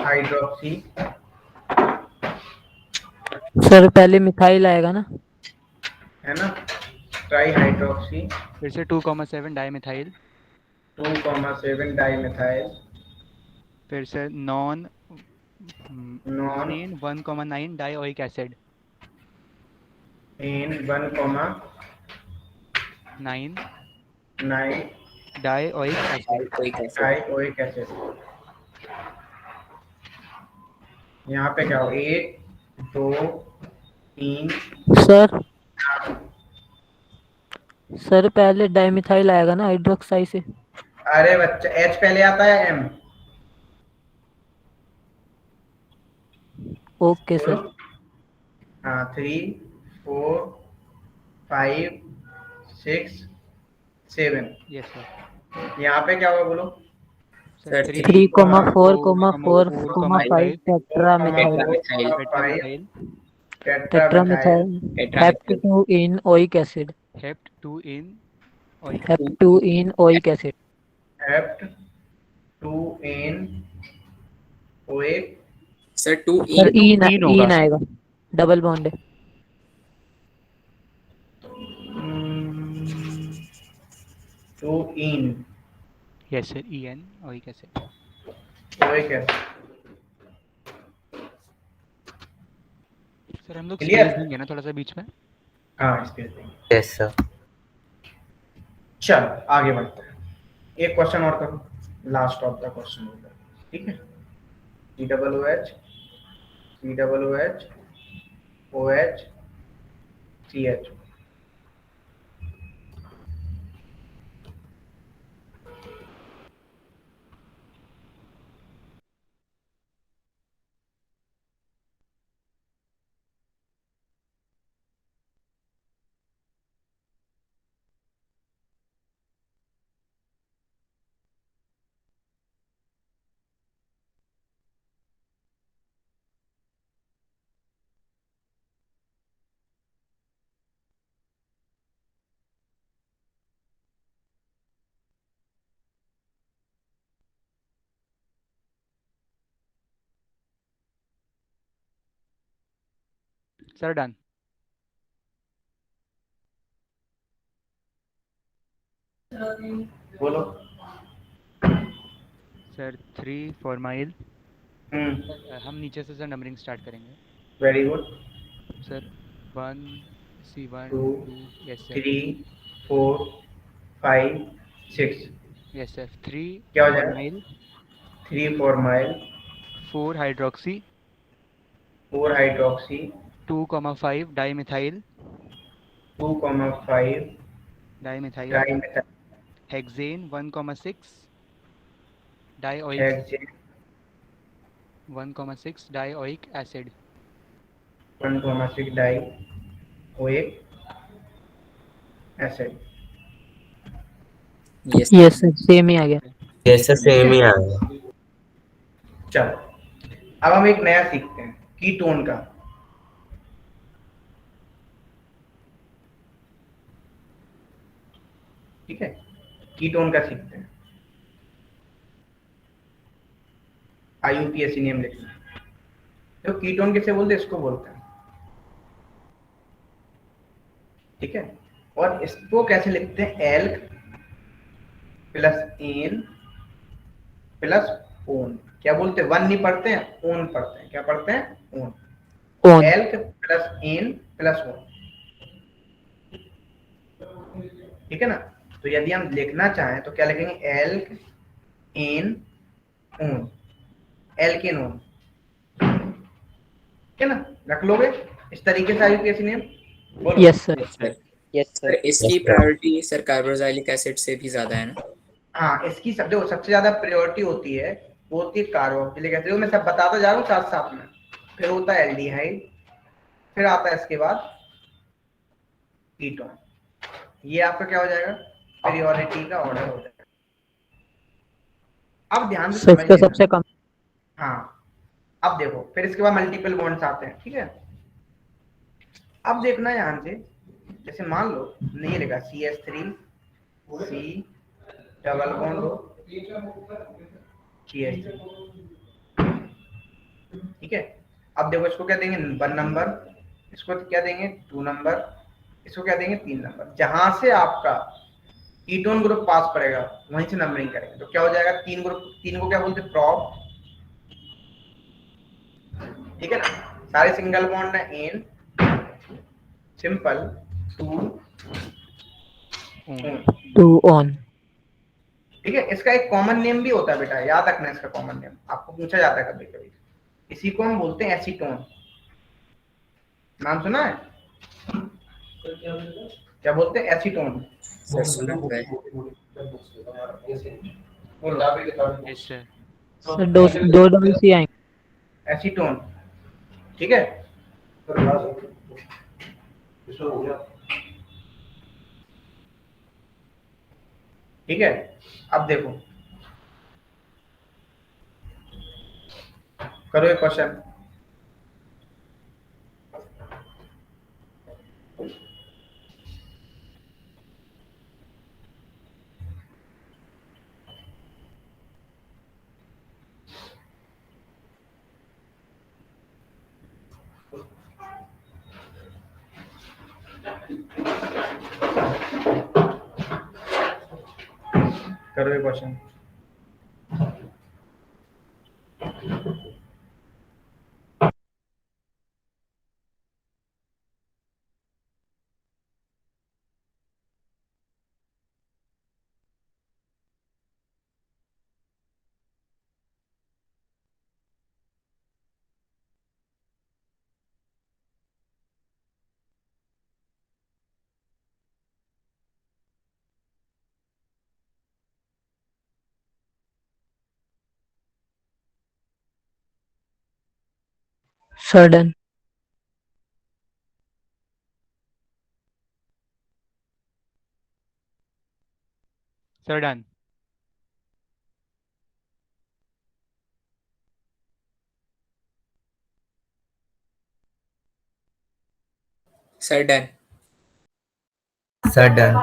hydroxy. Sir पहले मिथाइल आएगा ना। है ना, ट्राई हाइड्रोक्सी। फिर से 2,7 डाई मिथाइल। 2,7 di methyl. फिर से non non in 1,9 die oic acid. In 1,9 die oic acid. Die oic acid. यहाँ पे क्या हो, 1 2 3 सर सर पहले डाइमिथाइल आएगा ना हाइड्रोक्साई से। अरे बच्चा, H पहले आता है M। Okay sir. हाँ, 3 4 5 6 7। Yes sir. यहाँ पे क्या होगा बोलो, sir 3,4,4,5 tetra methyl. 3,4,5 tetramethyl. Tetra tetramethyl. Methyl hept 2 en oic acid. Hept 2 en oic. Hept 2 en oic acid. Hept 2 en oic. Sir 2 sir en en आएगा, डबल बॉन्ड है। 2 इन yes sir EN oic acid. Oic acid. Sir हम लोग Clear? Space देंगे ना थोड़ा सा बीच में। हाँ, स्पेस देंगे। Yes sir. चल आगे बढ़ते हैं, एक क्वेश्चन और करो, लास्ट ऑफ द क्वेश्चन होगा, ठीक है। COOH COOH OH CH। Sir done. बोलो। Sir 3 formyl. हम नीचे से सर नंबरिंग स्टार्ट करेंगे। Very good. Sir 1 C1 2 2 yes sir. 3 4 5 6। Yes sir 3 क्या हो जाएगा, formyl 3 formyl 4 hydroxy 4 hydroxy 2,5 dimethyl 2,5 dimethyl dimethyl hexane 1,6 dioic hexane 1,6 dioic acid 1,6 di oic acid. Yes yes sir same ही आ गया। यस सर, सेम ही आएगा। चलो अब हम एक नया सीखते हैं, कीटोन का। ठीक है, कीटोन का सीखते हैं। IUPAC नेम लिखना है। तो कीटोन किसे बोलते हैं, इसको बोलते हैं, ठीक है। और इसको कैसे लिखते हैं, alk plus ane plus one. क्या बोलते हैं, वन नहीं पढ़ते हैं, ओन पढ़ते हैं। क्या पढ़ते हैं, one. One alk plus ane plus one, ठीक है ना। तो यदि हम लिखना चाहें तो क्या लिखेंगे, alk ane one, alk ane one, ठीक है ना, रख लोगे इस तरीके से आईयूपीएसी नेम, बोलो। Yes sir. Yes sir. Yes sir sir. इसकी प्रायोरिटी सर कार्बोक्सिलिक एसिड से भी ज्यादा है ना? हाँ, इसकी जो सबसे ज्यादा प्रायोरिटी होती है वो होती है कार्बोक्सिलिक एसिड, मैं सब बताता जा रहा हूँ साथ साथ में। फिर होता है एल्डिहाइड, फिर आता है इसके बाद कीटोन। ये आपका क्या हो जाएगा, प्रायोरिटी का ऑर्डर हो जाएगा। अब ध्यान से समझ सिक्स लेना। सबसे कम। हाँ, अब देखो फिर इसके बाद मल्टीपल बॉन्ड्स आते हैं, ठीक है। अब देखना यहाँ से, जैसे मान लो नहीं लिखा CH3 C डबल बॉन्ड हो CH3, ठीक है। अब देखो इसको क्या देंगे 1 नंबर, इसको क्या देंगे 2 नंबर, इसको क्या देंगे 3 नंबर। जहां से आपका कीटोन ग्रुप पास पड़ेगा वहीं से नंबरिंग करेंगे। तो क्या हो जाएगा, 3 ग्रुप, 3 को क्या बोलते हैं प्रॉप, ठीक है ना। सारे सिंगल बॉन्ड है एन, सिंपल 2 ओन। 2 ऑन। ठीक है। इसका एक कॉमन नेम भी होता है बेटा, याद रखना इसका कॉमन नेम, आपको पूछा जाता है कभी कभी। इसी को हम बोलते हैं एसीटोन, नाम सुना है, क्या बोलते हैं एसीटोन, सर सुना हुआ है। बोलो यस सर। सर दो डबल सी आएंगे। एसीटोन, ठीक है। ठीक है, अब देखो करो एक क्वेश्चन। करो एक question. Sir done. Sir done. Sir done. Sir done.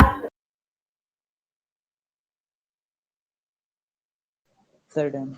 Sir done.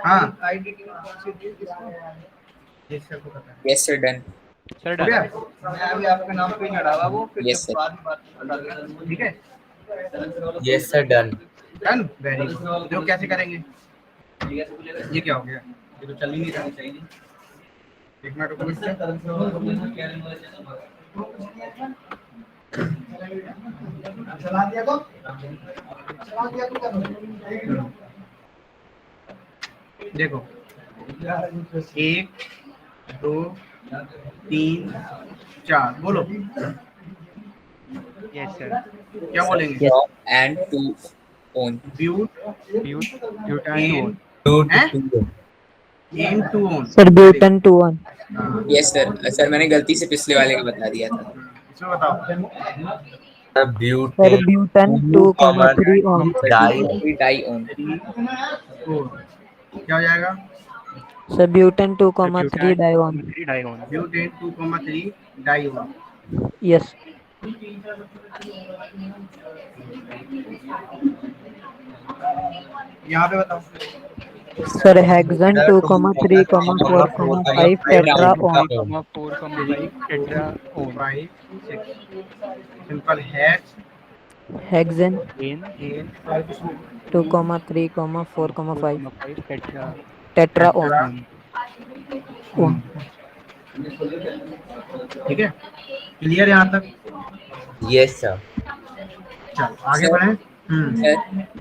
हाँ यस सर को पता है। Yes sir, done. सर हो डन। गया, मैं अभी आपके नाम पे ही लड़ावा वो, फिर Yes, जब sir. बाद में बात बता देना, ठीक है। Yes sir done. Done, very good. जो कैसे करेंगे, ये क्या हो गया, ये तो चल ही नहीं रहा। एक मिनट रुको बेटा। चला दिया तो देखो 1 2 3 4 बोलो, यस सर। क्या बोलेंगे? And to own. But butyne ane two one. Sir butan two one. Yes sir. Sir मैंने गलती से पिछले वाले का बता दिया था। इसमें बताओ। Sir butane butan 2,3 one. Di di one. 3 4 क्या हो जाएगा? Sir butan 2,3 dione. Dione. Butane 2,3 dione. Yes. यहाँ पे बताओ। Sir hexane 2,3,4,5 tetra one. 4,5 tetra one. 5 6 simple hash hexane ane 2,3,4,5 4,5 tetra tetra one. One. ठीक है, क्लियर यहाँ तक? Yes sir. चल आगे सर, बढ़े।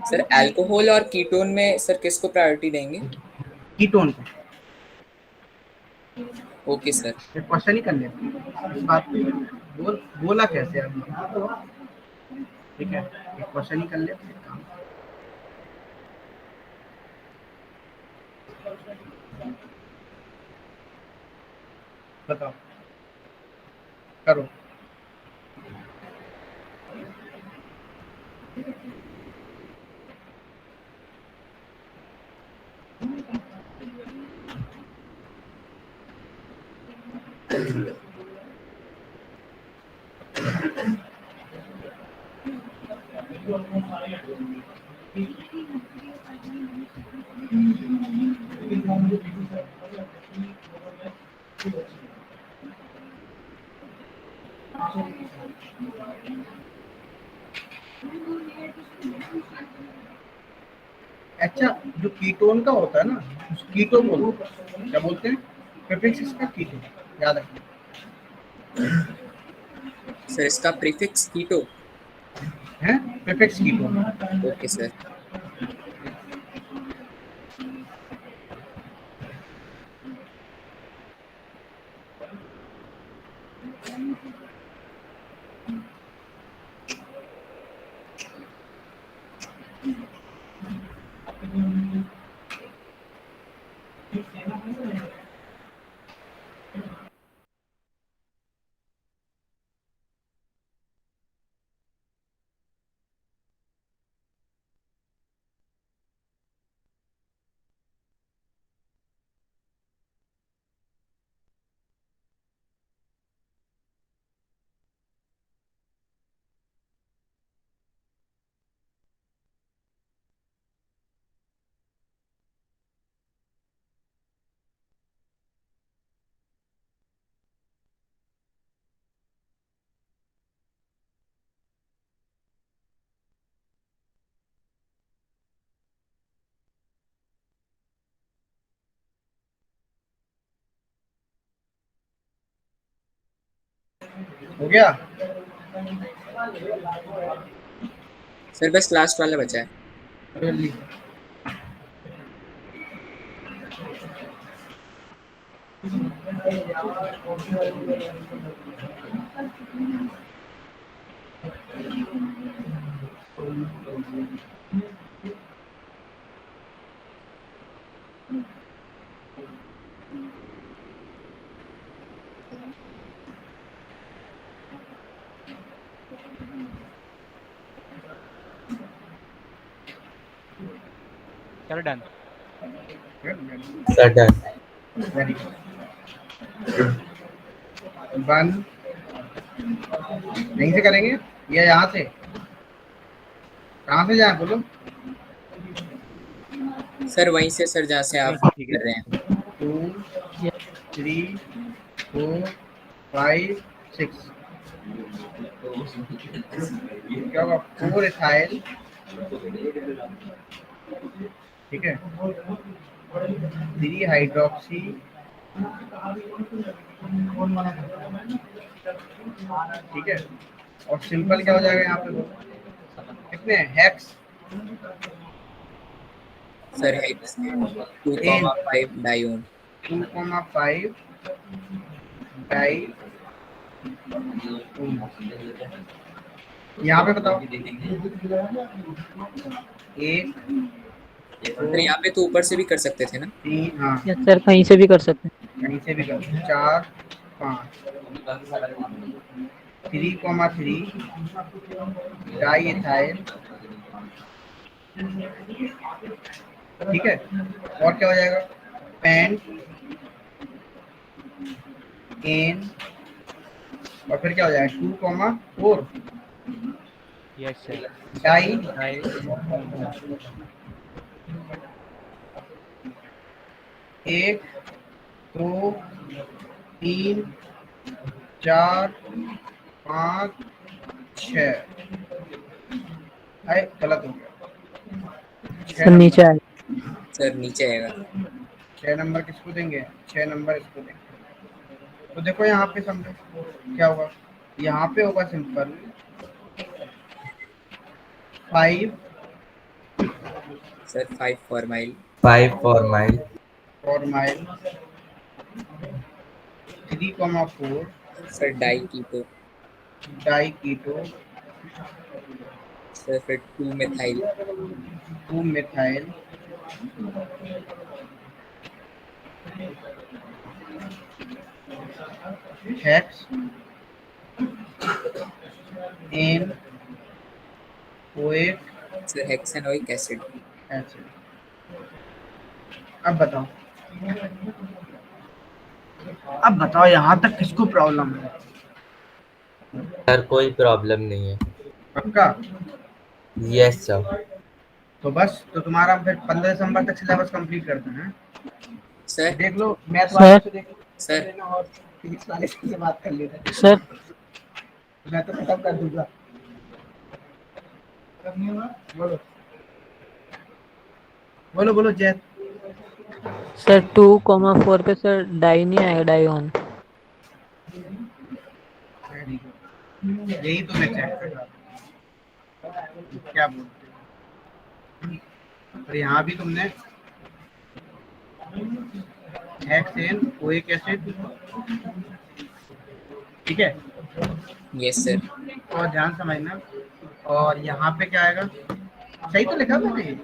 सर अल्कोहल और कीटोन में सर किसको प्रायोरिटी देंगे? कीटोन को। Okay sir. ये क्वेश्चन ही कर ले इस बात पे। बोला कैसे अभी, ठीक है, ये क्वेश्चन ही कर ले। बताओ, करो। अच्छा, जो कीटोन का होता है ना, उस कीटो बोलते हैं, क्या बोलते हैं? प्रीफिक्स इसका कीटो, याद रखना सर इसका प्रीफिक्स कीटो है। Prefix keto. Okay sir. हो गया? सर बस लास्ट वाला बचा है। Really? Sir done. Sir done. Very good. 1 यहीं से करेंगे या यहाँ से? कहाँ से जाए बोलो? सर वहीं से सर जहाँ से आप ठीक कर रहे है, हैं। 2 3 4 5 6 क्या होगा, 4 इथाइल, ठीक है, 3 हाइड्रोक्सी, ठीक है, और सिंपल क्या हो जाएगा यहाँ पे, कितने हेक्स सर हेक्स 2,5 डायोन। 2,5 डाई, यहाँ पे बताओ, एक, सर यहाँ पे तो ऊपर से भी कर सकते थे ना। 3, हाँ यस सर, कहीं से भी कर सकते हैं। कहीं से भी कर, 4 5, 3,3 डाई इथाइल, ठीक है, और क्या हो जाएगा, पेंट एन, और फिर क्या हो जाएगा 2,4 यस सर। डाई, डाई, 1 2 3 4 5 6, अरे गलत हो गया, सर नीचे आए। सर नीचे आएगा। 6 नंबर किसको देंगे, 6 नंबर इसको देंगे। तो देखो यहाँ पे समझो क्या होगा, यहाँ पे होगा simple 5 sir 5 formyl. 5 for mile. और माइल, 3,4 sir di keto. Di keto, sir फिर 2 methyl. 2 methyl, hex ane oate sir hexanoic acid. Acid. अब बताओ यहाँ तक किसको प्रॉब्लम है, सर कोई प्रॉब्लम नहीं है। पक्का? Yes sir. तो बस, तो तुम्हारा फिर 15 दिसंबर तक सिलेबस कंप्लीट करते हैं। सर देख लो, मैथ सर। वाले से देख सर। लेना और फिजिक्स वाले से बात कर लेना, सर मैं तो खत्म कर दूंगा। बोलो बोलो बोलो जय। सर 2,4 पे सर डाई नहीं आएगा, डायोन। यही तो मैं चेक कर रहा था, क्या बोलते हैं। और यहाँ भी तुमने हेक्सेन ओइक एसिड, ठीक है, यस सर। और ध्यान समझना, और यहाँ पे क्या आएगा, सही तो लिखा मैंने,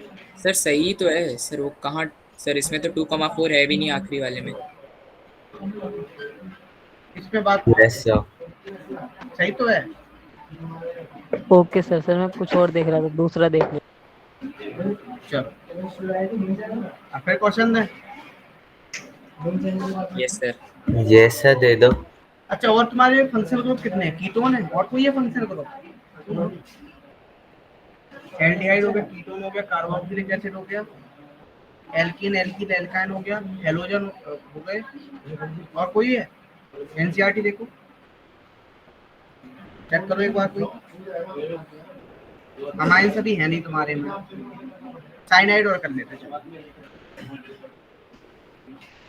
सर सही तो है सर, वो कहाँ। सर इसमें तो 2,4 है भी नहीं आखिरी वाले में। इसमें बात यस सर। सही तो है। Okay sir. सर मैं कुछ और देख रहा था, दूसरा देख लिया। चलो अब फिर क्वेश्चन दें। Yes sir. यस सर दे दो। अच्छा, और तुम्हारे फंक्शनल ग्रुप कितने हैं, कीटोन है, और कोई है फंक्शनल ग्रुप? एल्डिहाइड हो गया, कीटोन हो गया, कार्बोक्सिलिक एसिड हो गया, एल्कीन एल्कीन एल्काइन हो गया, हेलोजन हो गए, और कोई है? एनसीईआरटी देखो, चेक करो एक बार, कोई अमाइन सभी है नहीं तुम्हारे में, साइनाइड और कर लेते चलो,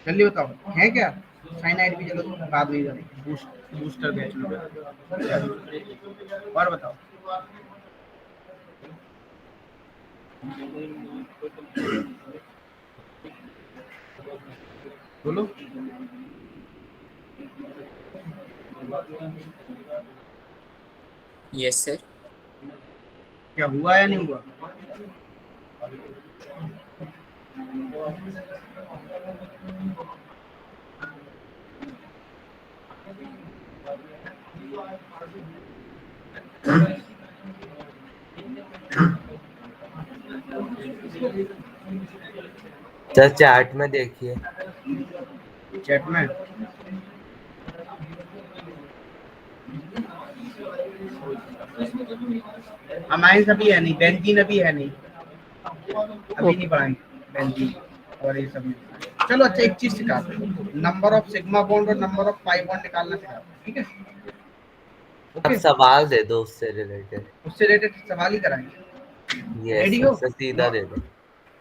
जल्दी बताओ है क्या, साइनाइड भी चलो बाद में जाएगी, बूस्टर बैच में। और बताओ, बोलो। Yes sir. क्या हुआ या नहीं हुआ? सर चार्ट में देखिए। चैट में अमाइन अभी है नहीं, बेंजीन अभी है नहीं, अभी नहीं पढ़ाएंगे, बेंजीन और ये सब मिलता है। चलो अच्छा, एक चीज सिखाते हैं, नंबर ऑफ सिग्मा बॉन्ड और नंबर ऑफ पाई बॉन्ड निकालना सिखाते हैं, ठीक है? अब ओके, सवाल दे दो उससे रिलेटेड। उससे रिलेटेड सवाल ही कराएंगे। यस रेडी हो? सर, सीधा दे दो।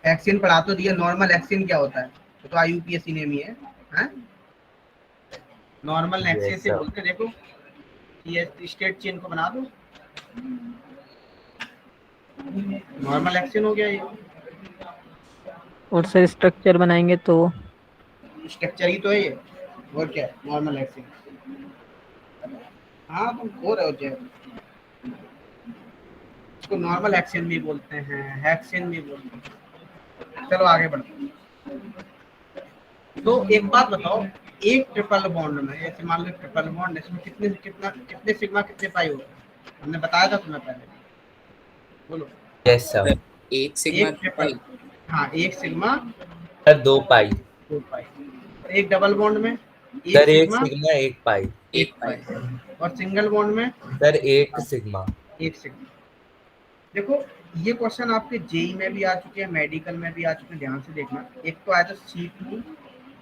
एक्सियन पढ़ा तो दिया, नॉर्मल एक्सियन क्या होता है? तो आईयूपीएससी ने भी है, हैं? नॉर्मल एक्सियन यस से सर। बोलते, देखो ये स्ट्रेट चेन को बना दो, नॉर्मल एक्सियन हो गया ये। और सर स्ट्रक्चर बनाएंगे तो स्ट्रक्चर ही तो है ये, और क्या है? नॉर्मल एक्सियन। हाँ तुम हो रहे हो जो, इसको नॉर्मल एक्सियन भी बोलते हैं, हेक्सियन भी बोलते हैं। चलो आगे बढ़ते हैं। तो एक बात बताओ, एक ट्रिपल बॉन्ड में, जैसे मान लो ट्रिपल बॉन्ड, इसमें कितने सिग्मा कितने पाई होते हैं? हमने बताया था तुम्हें पहले, बोलो। Yes sir. एक सिग्मा एक ट्रिपल, हाँ एक सिग्मा सर 2 पाई। 2 पाई। और एक डबल बॉन्ड में सर 1 सिग्मा 1 पाई। 1 पाई। और सिंगल बॉन्ड में सर 1 सिग्मा। 1 सिग्मा। देखो ये क्वेश्चन आपके जेई में भी आ चुके हैं, मेडिकल में भी आ चुके हैं, ध्यान से देखना। एक तो आया था C2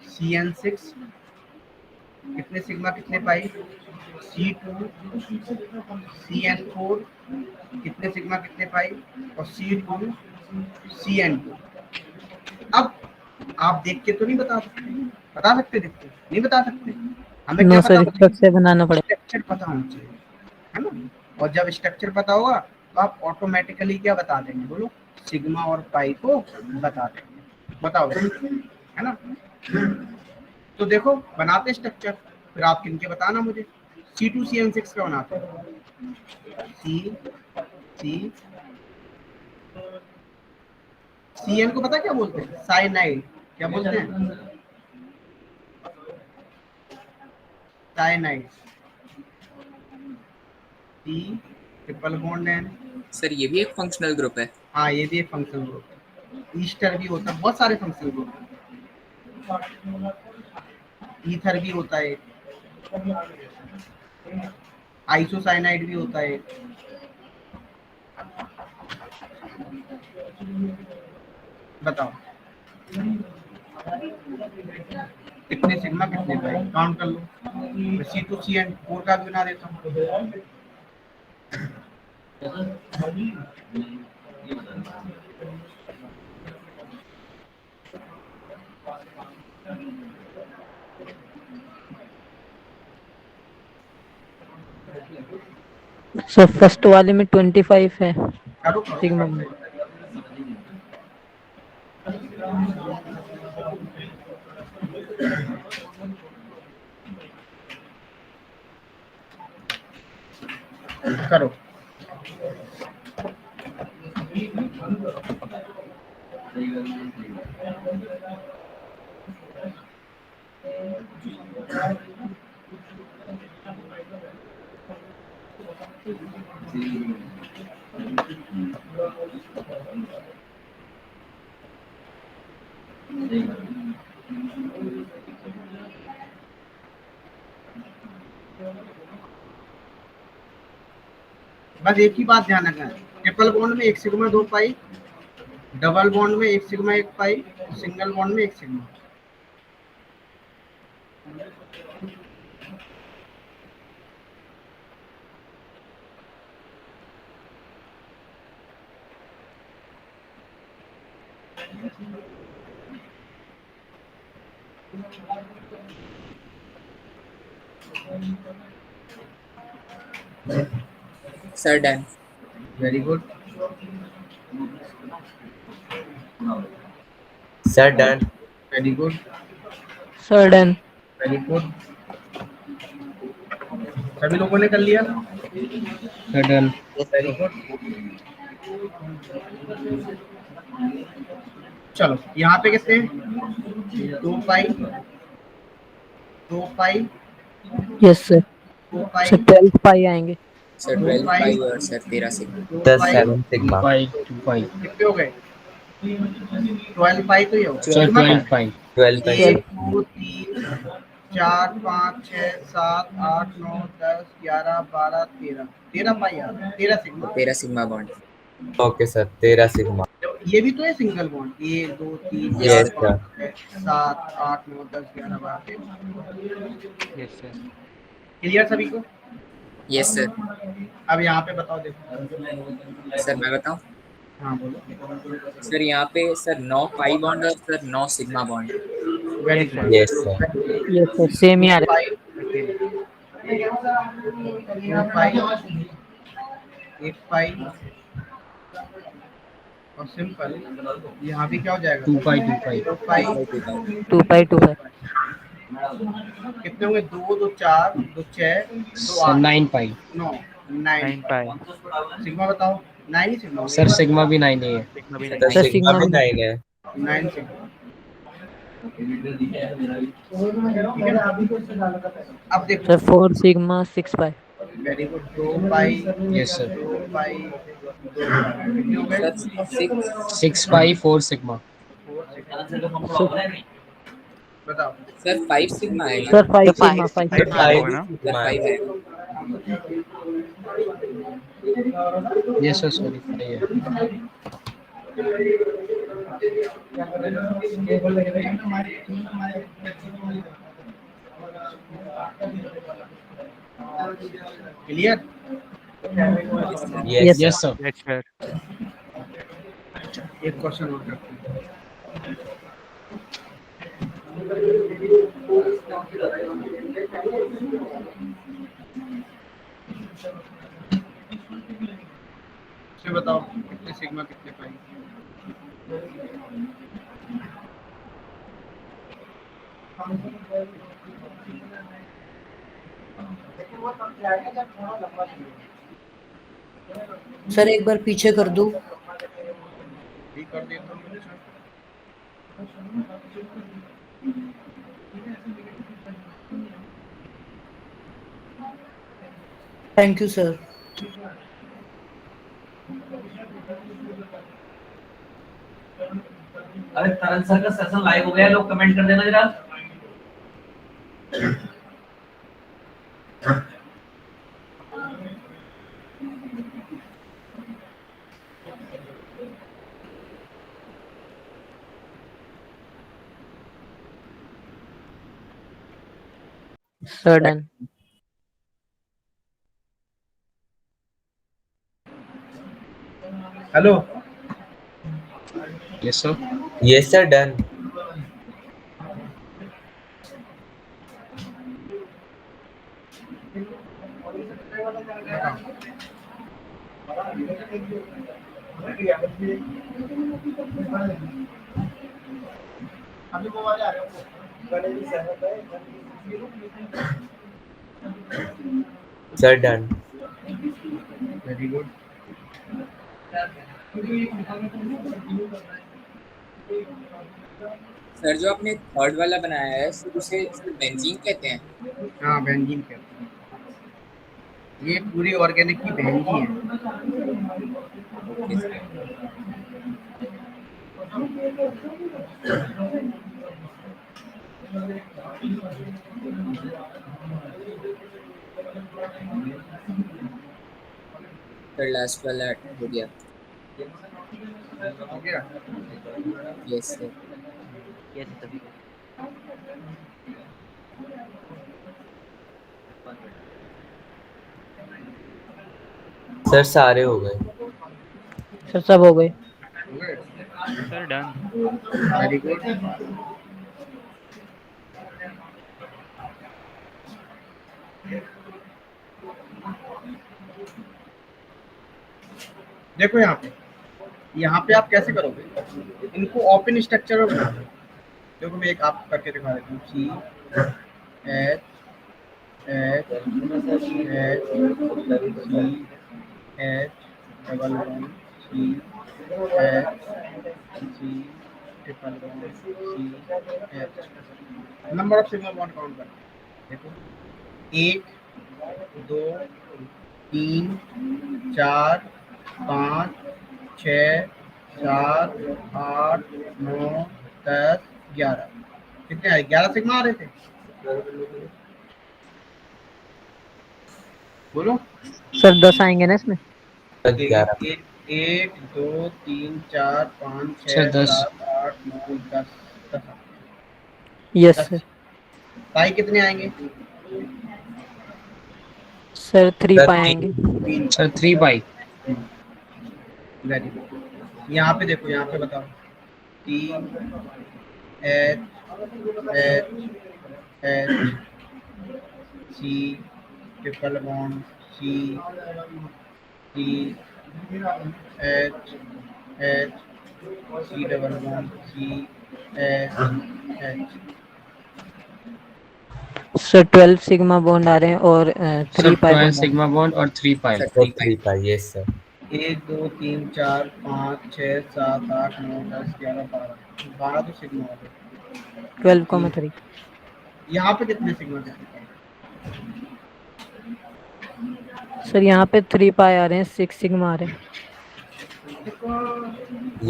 CN6, कितने सिग्मा कितने पाई? C2 CN4, कितने सिग्मा कितने पाई? और C2 CN2। अब आप देख के तो नहीं बता सकते, बता सकते? देख के नहीं बता सकते, हमें नो क्या सर, पता? स्ट्रक्चर बनाना पड़ेगा। स्ट्रक्चर पता होना चाहिए, है ना? और जब स्ट्रक्चर पता होगा तो आप ऑटोमेटिकली क्या बता देंगे? बोलो, सिग्मा और पाई को बता देंगे। बताओ, है ना? तो देखो बनाते स्ट्रक्चर, फिर आप किनके बताना मुझे। C2 CN6 का बनाते हैं। CN को पता क्या बोलते हैं? साइनाइड। क्या बोलते हैं? Cyanide. C triple bond N। Sir ये भी एक फंक्शनल ग्रुप है। हाँ ये भी एक फंक्शनल ग्रुप है। ईस्टर भी होता है, बहुत सारे फंक्शनल ग्रुप हैं। ईथर भी होता है, आइसोसाइनाइड भी होता है। बताओ कितने सिग्मा कितने पाई, काउंट कर लो। मैं C2 CN4 का भी बना देता हूँ। सर फर्स्ट वाले में 25 है करो सिग्मा। करो। बस एक ही बात ध्यान रखना है, ट्रिपल बॉन्ड में 1 सिग्मा 2 पाई, डबल बॉन्ड में 1 सिग्मा 1 पाई, सिंगल बॉन्ड में 1 sigma. Sir done. Very good sir done. Very good sir done. Very good. सभी लोगों ने कर लिया? डन। Very good. चलो यहाँ पे कितने? 2 पाई, 2 पाई, यस सर। 2 पाई, सर 12 पाई आएंगे। सर 12 पाई और सर 13 सिग्मा। 2 सर पाई, 7 सिग्मा। कितने हो गए? 12 पाई तो ये हो गया। 12 पाई। 12 पाई। 1 2 3 4 5 6 7 8 9 10 11 12 13 पाई आ गया, 13 sigma. 13 sigma bond. Okay sir 13 sigma. ये भी तो है single bond, 1 2 3 Yes, 4 sir. 5 6 7 8 9 10 11 12 yes sir. Clear सभी को? Yes sir. अब यहाँ पे बताओ, देखो। सर मैं बताऊं? हाँ बोलो। सर यहाँ पे सर 9 पाई बॉन्ड और sir 9 sigma bond. Very Yes, good. sir. Yes, sir. ये तो सेम ही आ रहा है। 2 पाई, 1 पाई और सिंपल। यहाँ भी क्या हो जाएगा? 2 pi 2 pi 2 pi. 2 pi 2 pi. कितने होंगे? 2 2 4 2 6 2 8 9 पाई 9 9 9 पाई। सिग्मा बताओ। 9 ही सिग्मा सर सिग्मा भी 9 ही है। सिग्मा भी सर 9 सर सिग्मा सिग्मा भी भी 9 है। 9 सिग्मा। अब देखो। Sir 4 sigma 6 pi. Very good. 2 pi. Yes sir. 2 pi 2 pi कितने हो गए? Sir 6 6 pi 4 sigma. 4 सिग्मा। बताओ। सर 5 सिग्मा आएगा। Sir 5 sir sigma 5 5 sigma. Sigma 5 होगा ना? सर सिग्मा 5 है। आएगा। यस सर सॉरी सही है। Clear? Yes sir. Yes, yes sir. Yes sir. Yes sir. एक क्वेश्चन और करते हैं। इसे बताओ, कितने सिग्मा कितने पाई? सर एक बार पीछे कर दूं? भी कर देता हूँ। Thank you sir. अरे तरन सर का सेशन लाइव हो गया है, लोग कमेंट कर देना जरा। Sir done. Hello. Yes sir. Yes, sir. Done. अभी वो वाले आ रहे हो। Sir, done. Very good. Sir जो आपने थर्ड वाला बनाया है सर उसे सर बेंजीन कहते हैं। हाँ बेंजीन कहते हैं। ये पूरी ऑर्गेनिक की बहन की है। Okay sir. सर लास्ट वाला हो गया। हो गया। Yes sir. Yes sir. Sir सारे हो गए। सर सब हो गए। हो गए। Sir done. Very good. देखो यहाँ पे आप कैसे करोगे इनको? ओपन स्ट्रक्चर में बनाओ। देखो मैं एक आप करके दिखा देता हूँ। C H H H C H double one C H C triple one C H. Number of single bond count करना। देखो 1 2 3 4 5 6 7 8 9 10 11। कितने आए? 11 सिग्मा आ रहे थे। बोलो। सर 10 आएंगे ना इसमें? 11। 1 2 3 4 5 सर 6 10 7 8 9 10 10 यस 10 सर। पाई कितने आएंगे? सर 3 सर पाए आएंगे। 3 सर 3 पाई। Very good. यहाँ पे देखो, यहाँ पे बताओ। T H H H C triple bond C T H H C double bond C H H। Sir 12 sigma bond आ रहे हैं और सर 3 पाई 12 बॉन्ड आ रहे सिग्मा बॉन्ड और 3 पाई। सर और 3 3 पाई। पाई, यस सर। 1 2 3 4 5 6 7 8 9 10 11 12 12 तो सिग्मा हो गए। हैं 12,3। यहाँ पे कितने सिग्मा थे? सर यहाँ पे 3 पाई आ रहे हैं, 6 सिग्मा आ रहे हैं।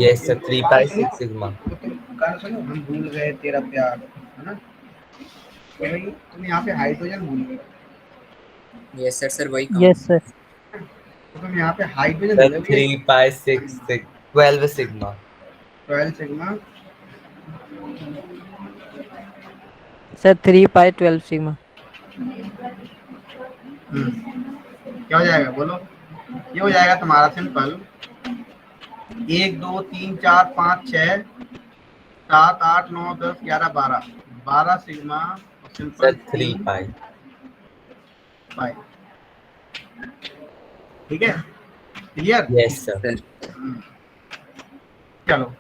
यस सर, 3 पाई 6 सिग्मा। तो तुम गाना सुनो, हम भूल गए तेरा प्यार, है ना? तो भाई तुम यहाँ पे हाइड्रोजन भूल गए। यस सर, सर वही काम। Yes sir. तो तुम यहाँ पे हाइड्रोजन सर भूल गए। 3 पाई 6 6 12 सिग्मा। 12 सिग्मा। सर 3 पाई 12 सिग्मा। क्या हो जाएगा बोलो? ये हो जाएगा तुम्हारा सिंपल 1 2 3 4 5 6 7 8 9 10 11 12 12 सिग्मा और सिंपल सर 3 पाई। पाई। ठीक है, क्लियर? Yes sir. सर चलो,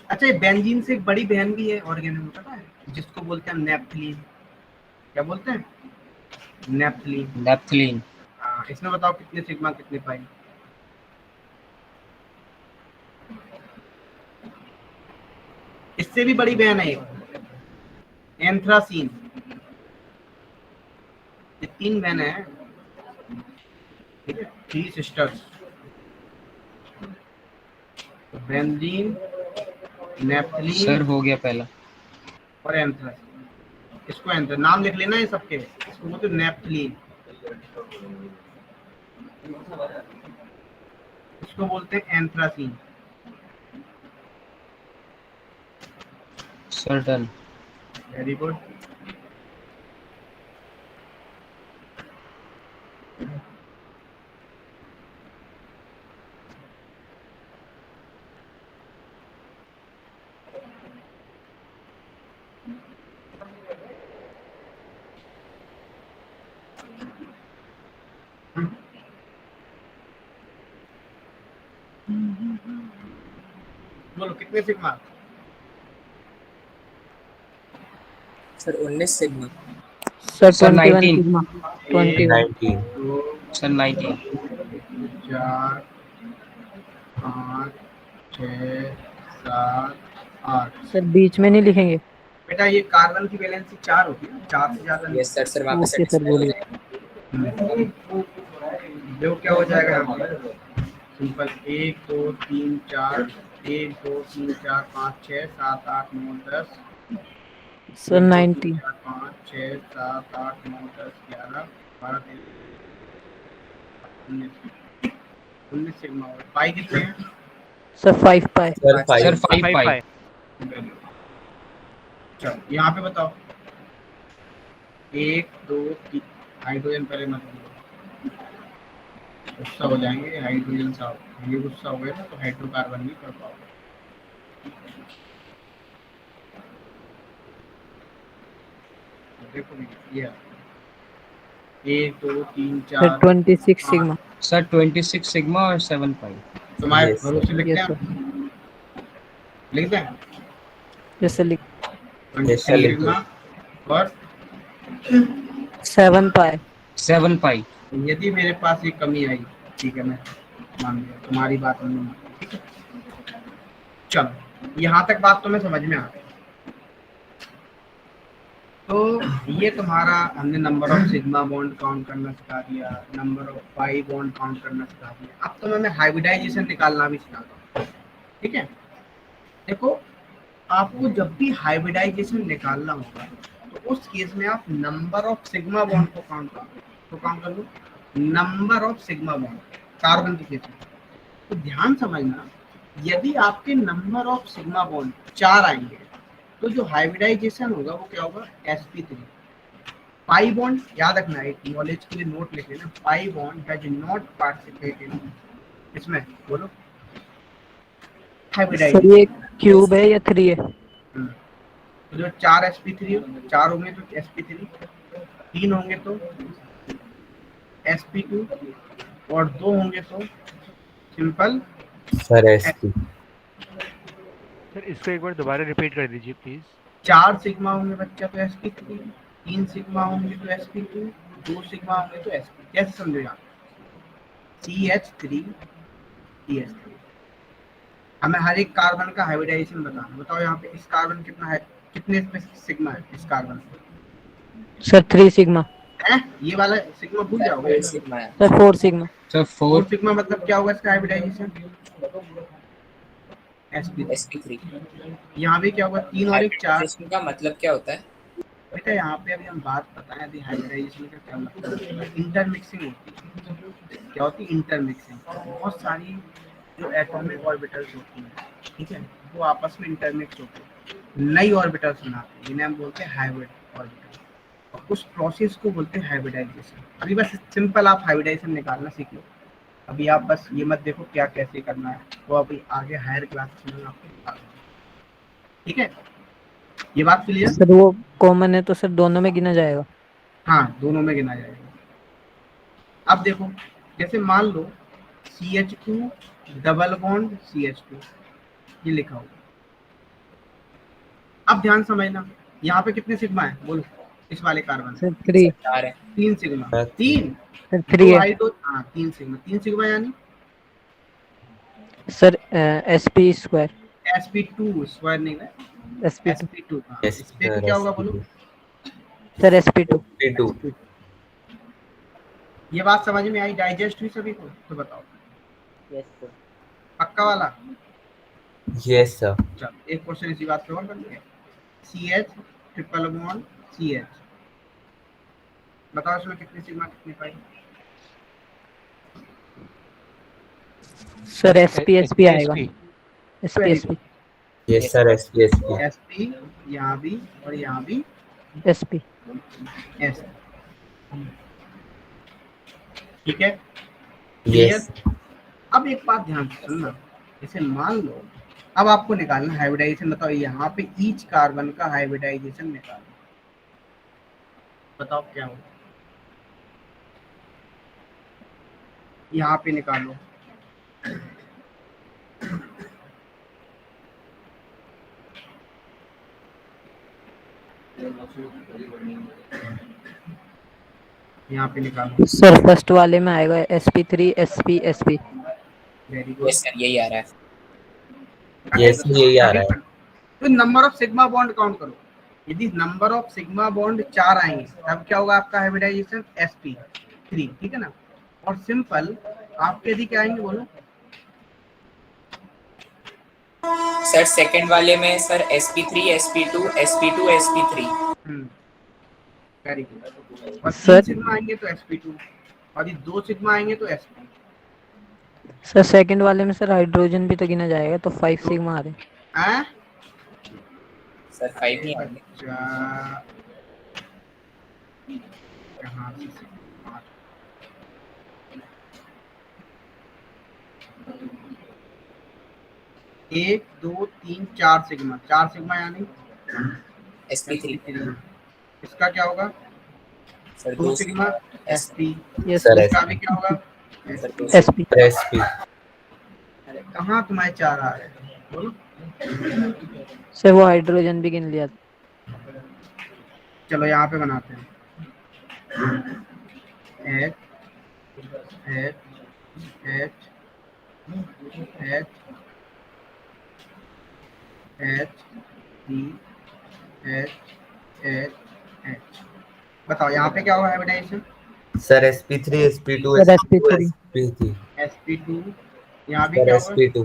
अच्छा ये बेंजीन से एक बड़ी बहन भी है ऑर्गेनल में, पता है? जिसको बोलते हैं नेप्थलीन। क्या बोलते हैं? नेप्थलीन। नेप्थलीन। हाँ, इसमें बताओ कितने सिग्मा कितने पाई? इससे भी बड़ी बहन है एक, एंथ्रासीन। ये 3 बहनें हैं, ठीक है, 3 सिस्टर्स। बेंजीन, नेप्थलीन सर हो गया पहला। और एंथ्रासीन। इसको एंथ्रा नाम लिख लेना है सबके। इसको बोलते हैं नेप्थलीन, इसको बोलते हैं anthracene. Sir done. Very good. बोलो कितने sigma? Sir 19 sigma. Sir sir 21 19। Sigma. 21। 19। 2 sir 19। 4 5 6 7 8। Sir बीच में नहीं लिखेंगे? बेटा ये कार्बन की वैलेंसी 4 होती है, 4 से ज्यादा नहीं। यस सर, सर वहाँ पे ओके सर, सेटिस्फाई हो बोलिए। जाएगा। देखो क्या हो जाएगा यहाँ पर। सिंपल 1 2 3 4 1 2 3 4 5 6 7 8 9 10। सर 19। 5 6 7 8 9 10 11 12 13 19 सिग्मा। और पाई कितने हैं? सर 5 पाई। सर 5 सर 5 पाई। चलो यहाँ पे बताओ 1 2 3। हाइड्रोजन पहले मत लो, गुस्सा हो जाएंगे। हाइड्रोजन साहब ये गुस्सा हो गया ना तो हाइड्रोकार्बन नहीं कर पाओगे। देखो ये 1 2 3 सर 4 26 सिग्मा। सर 26 सिग्मा और 7 पाई। तुम्हारे Yes, sir. भरोसे लिखते यस हैं, सर। लिखते हैं यस सर, लिख। 26 sir, लिखो। सिग्मा और 7 पाई। 7 पाई। यदि मेरे पास ये कमी आई, ठीक है, मैं मान लिया तुम्हारी बात नहीं मानी, ठीक है। चलो यहाँ तक बात तो मैं समझ में आ गई। तो ये तुम्हारा हमने number of sigma bond count करना सिखा दिया, number of pi bond count करना सिखा दिया। अब तो मैं हाइब्रिडाइजेशन निकालना भी सिखाता हूँ, ठीक है। देखो आपको जब भी हाइब्रिडाइजेशन निकालना होगा तो उस केस में आप नंबर ऑफ सिग्मा बॉन्ड को काउंट करो। तो काउंट कर लो number of sigma bond. Carbon की केस में। तो ध्यान समझना, यदि आपके नंबर ऑफ सिग्मा बॉन्ड 4 आएंगे तो जो हाइब्रिडाइजेशन होगा वो क्या होगा, sp3। पाई बॉन्ड याद रखना, एक नॉलेज के लिए नोट लिख लेना, pi bond does not participate in, इसमें बोलो सर हाइब्रिडाइजेशन। ये क्यूब है या 3 है? तो जो 4 sp3 4 होंगे तो sp3, 3 होंगे तो sp2 और 2 होंगे तो सिंपल सर एसपी। सर इसको एक बार दोबारा रिपीट कर दीजिए प्लीज। 4 सिग्मा होंगे बच्चा तो sp3, 3 सिग्मा होंगे तो sp2, 2 सिग्मा होंगे तो sp। कैसे समझेगा, CH3 CH3। हमें हर एक कार्बन का हाइब्रिडाइजेशन बताना। बताओ यहाँ पे इस कार्बन कितना है, कितने इसमें सिग्मा है इस कार्बन में? Sir 3 sigma. है ये वाला सिग्मा भूल जाओगे। सिग्मा है। Sir 4 sigma. सर 4 4 सिग्मा मतलब क्या होगा इसका हाइब्रिडाइजेशन, sp3। sp3 यहाँ भी क्या होगा, 3 और 1 4। हाइब्रिडाइजेशन का मतलब क्या होता है? बेटा यहाँ पे अभी हम बात बताएं अभी हाइब्रिडाइजेशन का क्या मतलब है। इंटरमिक्सिंग होती है। क्या होती है इंटरमिक्सिंग, बहुत सारी जो एटॉमिक ऑर्बिटल्स होती हैं, ठीक है, वो आपस में इंटरमिक्स होते हैं, नई ऑर्बिटल्स बनाते हैं, जिन्हें हम बोलते हैं हाइब्रिड ऑर्बिटल। और उस प्रोसेस को बोलते हैं हाइब्रिडाइजेशन। अभी बस सिंपल आप हाइब्रिडाइजेशन निकालना सीख लो। अभी आप बस ये मत देखो क्या कैसे करना है, वो अभी आगे हायर क्लासेस में आपको बता दूंगा। ठीक है, ये बात क्लियर? सर वो कॉमन है तो सर दोनों में गिना जाएगा? हाँ दोनों में गिना जाएगा। अब देखो जैसे मान लो CH2 डबल बॉन्ड CH2 ये लिखा होगा। अब ध्यान समझना, यहाँ पे कितने सिग्मा है बोलो इस वाले कार्बन सर 3। 4 है। 3 सिग्मा। 3 सर 3 है। हाँ 3 सिग्मा। 3 सिग्मा यानी sir sp square. sp2 square नहीं है, sp2। sp2। हाँ इस पे क्या होगा बोलो? Sir sp2। sp2। ये बात समझ में आई, डाइजेस्ट हुई सभी को? तो बताओ यस सर। पक्का वाला? Yes sir. चलो एक क्वेश्चन इसी बात पे और करते हैं। CH ट्रिपल बॉन्ड CH, बताओ इसमें कितने सिग्मा कितने पाई? सर sp आएगा। sp yes sir SP SP. sp यहाँ भी और यहाँ भी sp। S। ठीक है, यस। अब एक बात ध्यान से सुनना, जैसे मान लो अब आपको निकालना हाइब्रिडाइजेशन। बताओ यहाँ पे ईच कार्बन का हाइब्रिडाइजेशन निकालो, बताओ क्या होगा? यहाँ पे निकालो, यहाँ पे निकालो। सर फर्स्ट वाले में आएगा sp3 sp sp। Very good. Yes sir यही आ रहा है। यस यही आ रहा है। तो number of sigma bond count करो। यदि नंबर ऑफ सिग्मा बॉन्ड 4 आएंगे तब क्या होगा आपका हाइब्रिडाइजेशन sp3। ठीक है ना? और सिंपल आपके यदि क्या आएंगे बोलो? सर सेकंड वाले में sir sp3 sp2 sp2 sp3। Very good. और 3 सर सिग्मा आएंगे तो sp2 और ये 2 सिग्मा आएंगे तो sp। सर सेकंड वाले में सर हाइड्रोजन भी तो गिना जाएगा तो 5 सिग्मा आ रहे हैं। सर 5 नहीं आएंगे। कहाँ से सिग्मा? 1 2 3 4 सिग्मा। 4 सिग्मा यानी sp3। इसका क्या होगा? Sir 2 sigma sp। Yes sir इसका भी क्या होगा? sp। एसपी। अरे कहाँ तुम्हारे 4 आ रहे हैं बोलो? सर वो हाइड्रोजन भी गिन लिया। चलो यहाँ पे बनाते हैं H H H H H D H H H। बताओ यहाँ पे क्या होगा hybridisation? Sir sp3 sp2 sir sp2 sp3। sp3। sp2 यहाँ भी सर क्या होगा? sp2।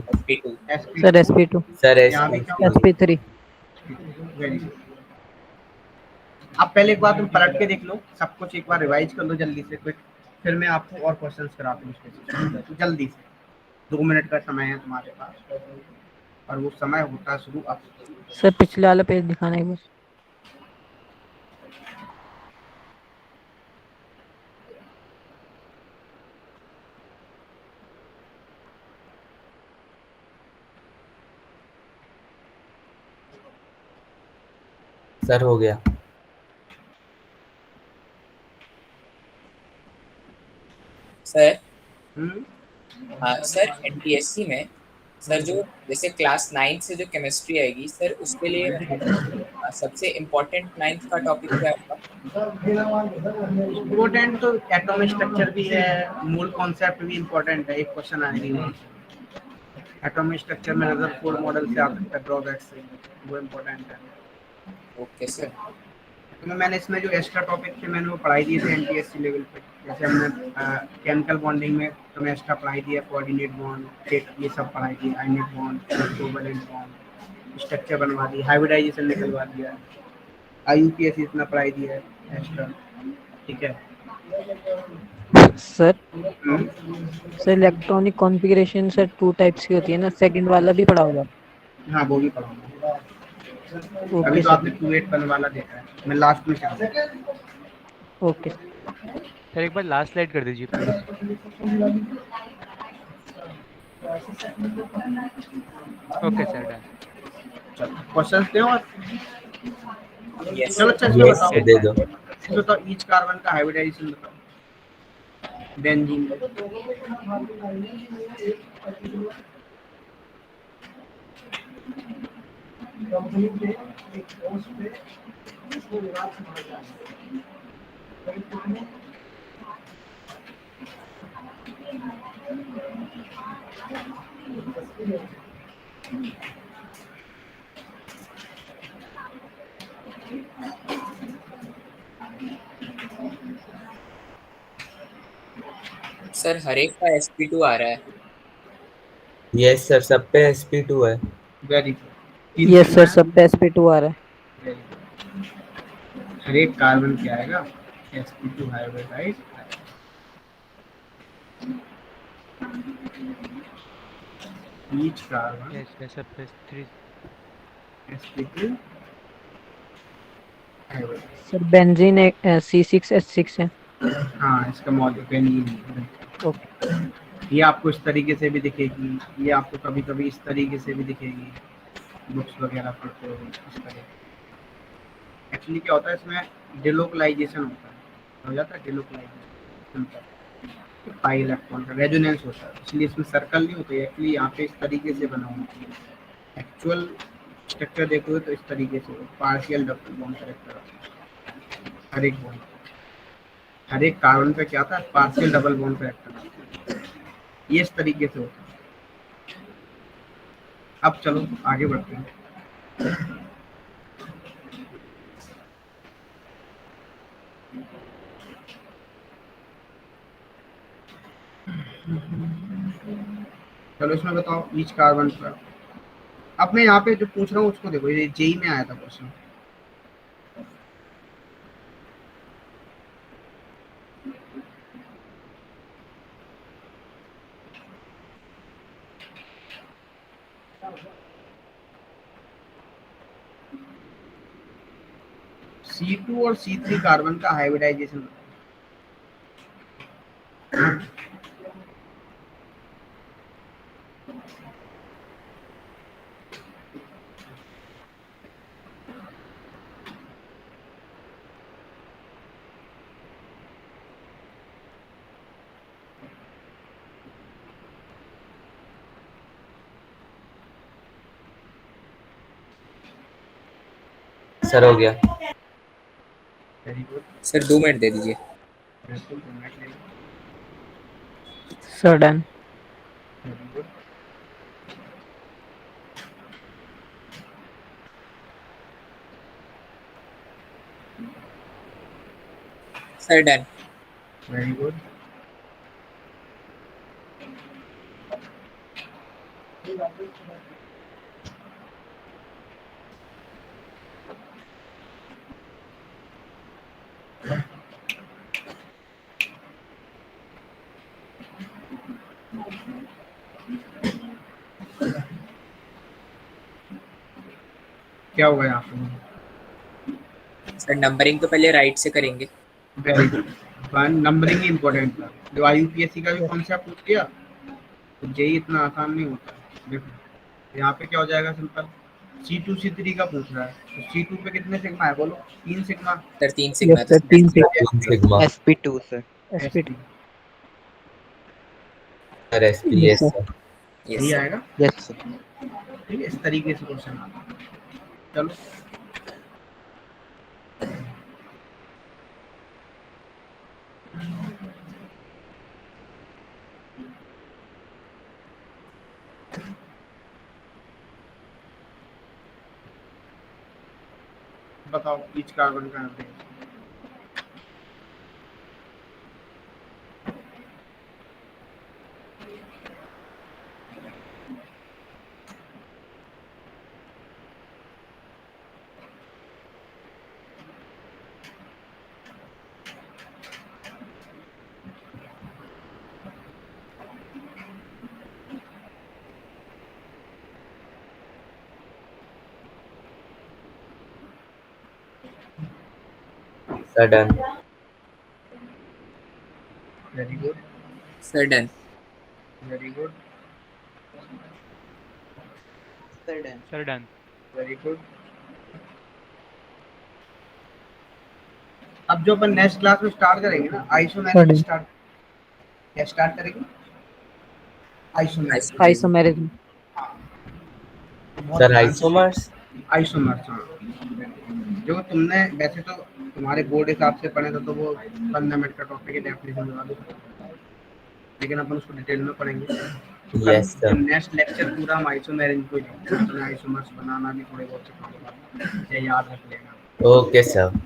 sp2। Sir sp2। Sir यहाँ भी क्या होगा? sp3। Very good. अब पहले एक बार तुम पलट के देख लो, सब कुछ एक बार रिवाइज कर लो जल्दी से क्विक। फिर मैं आपको और क्वेश्चंस कराता हूँ उसके से जल्दी से। 2 मिनट का समय है तुम्हारे पास और वो समय होता है शुरू अब। सर पिछले वाला पेज दिखाना एक बार। सर हो गया। सर हम्म, सर एनटीएससी में सर जो जैसे क्लास 9 से जो केमिस्ट्री आएगी सर उसके लिए सबसे इम्पोर्टेंट 9th का टॉपिक क्या होगा? इम्पोर्टेंट तो एटॉमिक स्ट्रक्चर भी है, मूल कॉन्सेप्ट भी इम्पोर्टेंट है। एक क्वेश्चन आएगी एटॉमिक स्ट्रक्चर में रदरफोर्ड मॉडल से आ सकता है, ड्रॉबैक से, वो इम्पोर्टेंट है। Okay sir. तो मैंने इसमें जो एक्स्ट्रा टॉपिक थे मैंने वो पढ़ाई दिए थे एनटीएससी लेवल पे। जैसे हमने केमिकल बॉन्डिंग में तुम्हें एक्स्ट्रा पढ़ाई दिया, कोऑर्डिनेट बॉन्ड, ये सब पढ़ाई दी, ionic bond, covalent bond, structure बनवा दी, हाइब्रिडाइजेशन निकलवा दिया, आईयूपीएसी इतना पढ़ाई दिया है एक्स्ट्रा। ठीक है sir sir electronic configuration sir 2 types की होती है ना, सेकंड वाला भी पढ़ा होगा? हाँ वो भी पढ़ाऊंगा। अभी ओके तो सर। आपने 281 वाला देखा है, मैं लास्ट में चलूंगा। ओके सर एक बार लास्ट स्लाइड कर दीजिए please. Okay sir done. Question थे और यस चलो सर। अच्छा इसमें यस बताओ, दे दो। इसमें तो ईच कार्बन का हाइब्रिडाइजेशन बताओ बेंजीन में। सर हर एक का sp2 आ रहा है। यस सर सब पे sp2 है। Very good. यस सर, सब पे sp2 आ रहा है। हर एक कार्बन क्या आएगा, sp2 hybridize. Each carbon yes yes सब पे 3। sp2 hybridise. Sir benzene C6H6 है। हाँ इसका मॉडल बेंजीन। ओके ये आपको इस तरीके से भी दिखेगी, ये आपको कभी कभी इस तरीके से भी दिखेगी, बुक्स वगैरह पढ़ते हो इस तरह। एक्चुअली क्या होता है इसमें डिलोकलाइजेशन होता है, हो जाता है डिलोकलाइजेशन, पाई इलेक्ट्रॉन का रेजोनेंस होता है, इसलिए इसमें सर्कल नहीं होते। एक्चुअली यहाँ पे इस तरीके से बना होता है। एक्चुअल स्ट्रक्चर देखोगे तो इस तरीके से पार्शियल डबल बॉन्ड करेक्टर हर एक बॉन्ड, हर एक कार्बन पे क्या था, पार्शियल डबल बॉन्ड करेक्टर, ये इस तरीके से होता है। अब चलो आगे बढ़ते हैं। चलो इसमें बताओ ईच कार्बन पर। अब मैं यहाँ पे जो पूछ रहा हूँ उसको देखो, ये जेई में आया था क्वेश्चन। C2 और C3 कार्बन का हाइब्रिडाइजेशन। सर हो गया। Very good. सर 2 मिनट दे दीजिए। बिल्कुल दो मिनट ले लो। Sir done. Very good. Sir done. Very good. क्या होगा यहाँ पे? सर नंबरिंग तो पहले राइट से करेंगे। Very good. नंबरिंग ही इम्पोर्टेंट था। जो IUPAC का भी कॉन्सेप्ट पूछ लिया तो जेई इतना आसान नहीं होता है। देखो यहाँ पे क्या हो जाएगा, सिंपल C2 C3 का पूछ रहा है, तो C2 पे कितने सिग्मा है बोलो? 3 sigma. Sir 3 sigma yes sir, 3 से sigma SP2 sir. SP2। Sir SP yes yes sir. Sir यही आएगा। Yes sir. ठीक है, इस तरीके से क्वेश्चन आता है। चलो बताओ ईच कार्बन का average. Sir done. Very good, sir done. Very good, sir done. Sir done. Very good. अब जो अपन नेक्स्ट क्लास में स्टार्ट करेंगे ना, आइसोमेरिक Sorry. स्टार्ट, क्या स्टार्ट करेंगे? आइसोमेरिक। आइसोमेरिज्म। बहुत सर ध्यान से आइसोमर्स। आइसोमर्स, हाँ। जो तुमने वैसे तो तुम्हारे बोर्ड हिसाब से पढ़े थे तो वो 15 मिनट का टॉपिक है, डेफिनेशन बना दो, लेकिन अपन उसको डिटेल में पढ़ेंगे। तो कल यस सर। नेक्स्ट लेक्चर पूरा हम आइसोमेरिज्म को ही लेंगे। तो आइसोमर्स बनाना भी थोड़े बहुत सिखाऊंगा, ये याद रख लेना। Okay sir.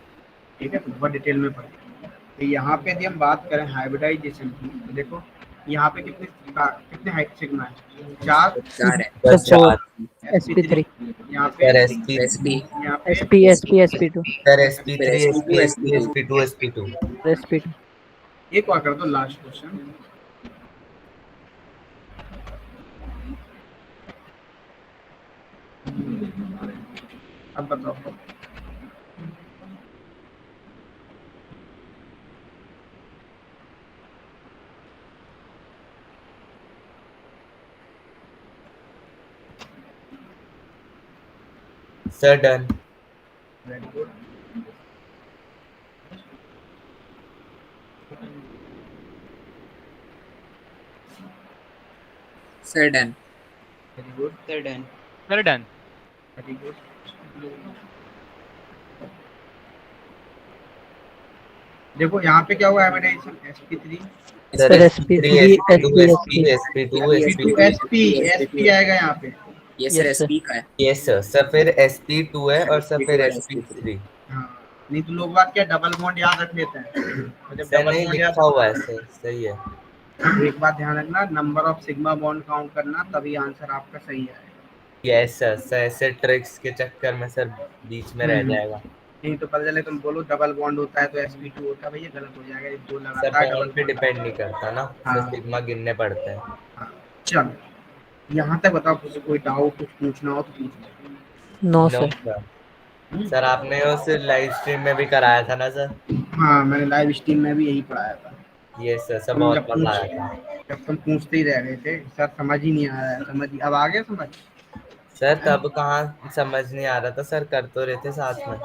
ठीक है, तो बहुत डिटेल में पढ़ेंगे। तो यहाँ पे यदि हम बात करें हाइब्रिडाइजेशन की, तो देखो यहाँ पे कितने सिग्मा है? 4। 4 है। Sir four. 4। SP3। यहाँ पे सर SP। SP। यहाँ पे SP2। सर SP3 फिर SP SP2 SP SP2 SP2। SP2। एक और कर दो, लास्ट क्वेश्चन। अब बताओ। Sir done. Very good, sir done. Very good, sir done. Sir done. Very good. देखो यहाँ पे क्या हुआ hybridisation? SP3 sir sir SP3 SP3 SP2 SP2 SP2 SP आएगा यहाँ पे। ये सर Yes, sir. SP का है। Yes sir. सर फिर SP2 है और सर फिर SP3। हाँ, नहीं तो लोग बात क्या डबल बॉन्ड याद रख लेते हैं, तो जब सर डबल नहीं बॉन्ड याद, लिखा हुआ है सर, सही है। एक बात ध्यान रखना, number of sigma bond count करना, तभी आंसर आपका सही आएगा। Yes sir. सर ऐसे ट्रिक्स के चक्कर में सर बीच में रह जाएगा। नहीं तो पता चले तुम बोलो डबल बॉन्ड होता है तो SP2 होता है, भैया गलत हो जाएगा। ये दो सर लगातार डबल बॉन्ड पे बॉन्ड। डिपेंड नहीं करता ना, हाँ। सर सिग्मा गिनने पड़ते हैं। हाँ, चलो यहाँ तक बताओ, कुछ कोई डाउट कुछ पूछना हो तो पूछ No, no sir. Sir. Sir आपने उस लाइव स्ट्रीम में भी कराया था ना सर? हाँ, मैंने लाइव स्ट्रीम में भी यही पढ़ाया था। ये सर तुम बहुत जब मजा आया था। जब तुम पूछते ही रह गए थे, सर समझ ही नहीं आ रहा है, समझ अब आ गया समझ। सर तब कहाँ समझ नहीं आ रहा था सर, कर तो रहे थे साथ में।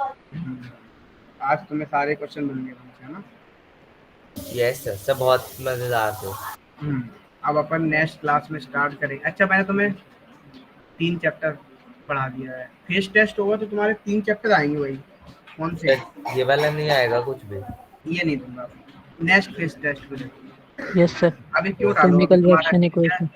आज तुम्हें सारे क्वेश्चन बन गए तुमसे, है ना? Yes sir. सर बहुत मजेदार थे। अब अपन नेक्स्ट क्लास में स्टार्ट करेंगे। अच्छा, मैंने तुम्हें 3 चैप्टर पढ़ा दिया है। फेस टेस्ट होगा तो तुम्हारे 3 चैप्टर आएंगे, वही कौन से? सर ये वाला नहीं आएगा कुछ भी? ये नहीं दूंगा, नेक्स्ट फेस टेस्ट में देखो। Yes, sir. अभी क्यों डालो? अभी Chemical तुम्हारा reaction equation.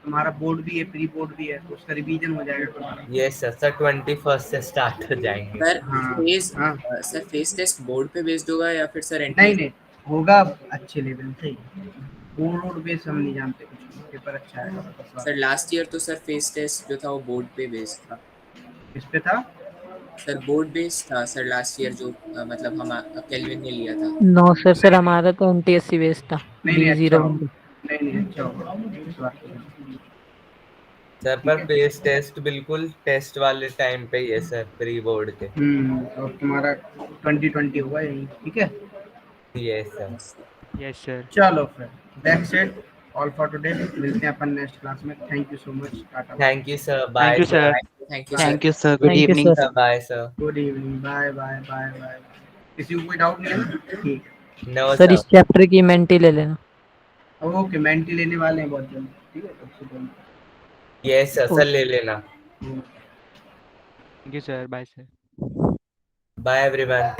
तुम्हारा बोर्ड भी है, प्री बोर्ड भी है, तो उसका रिवीजन हो जाएगा तुम्हारा। Yes sir. सर 21 से स्टार्ट हो जाएंगे। सर हाँ, फेस हाँ। सर फेस टेस्ट बोर्ड पे बेस्ड होगा या फिर सर नहीं नहीं, होगा अच्छे लेवल से ही। बोर्ड बेस हम नहीं जानते कुछ, पेपर अच्छा है। सर लास्ट ईयर तो सर फेस टेस्ट जो था वो बोर्ड पे बेस्ड था। किस पे था? सर बोर्ड बेस्ड था सर लास्ट ईयर, जो मतलब हम केल्विन ने लिया था। No, sir. सर हमारा तो NTSC बेस्ड था। नहीं नहीं, अच्छा B01 होगा। नहीं नहीं, अच्छा होगा, इस बात पे। सर पर बेस टेस्ट बिल्कुल टेस्ट वाले टाइम पे ही है सर, प्री बोर्ड के। और तुम्हारा 2020 हुआ यही, ठीक है। Yes sir. Yes sir. चलो फिर that's it all for today, मिलते हैं अपन नेक्स्ट क्लास में। Thank you so much, tata. Thank you sir, thank bye you sir. Thank you thank you sir, good Thank you, evening. sir. Sir, bye sir. Good evening, bye bye bye bye. किसी को कोई doubt नहीं है ना? ठीक है, no sir yes sir. Chapter की Menti ले लेना। ओके, मेंटी लेने वाले हैं बहुत जल्द, ठीक है। सबसे पहले यस सर, सर ले लेना। Thank you sir, bye sir. Bye everyone.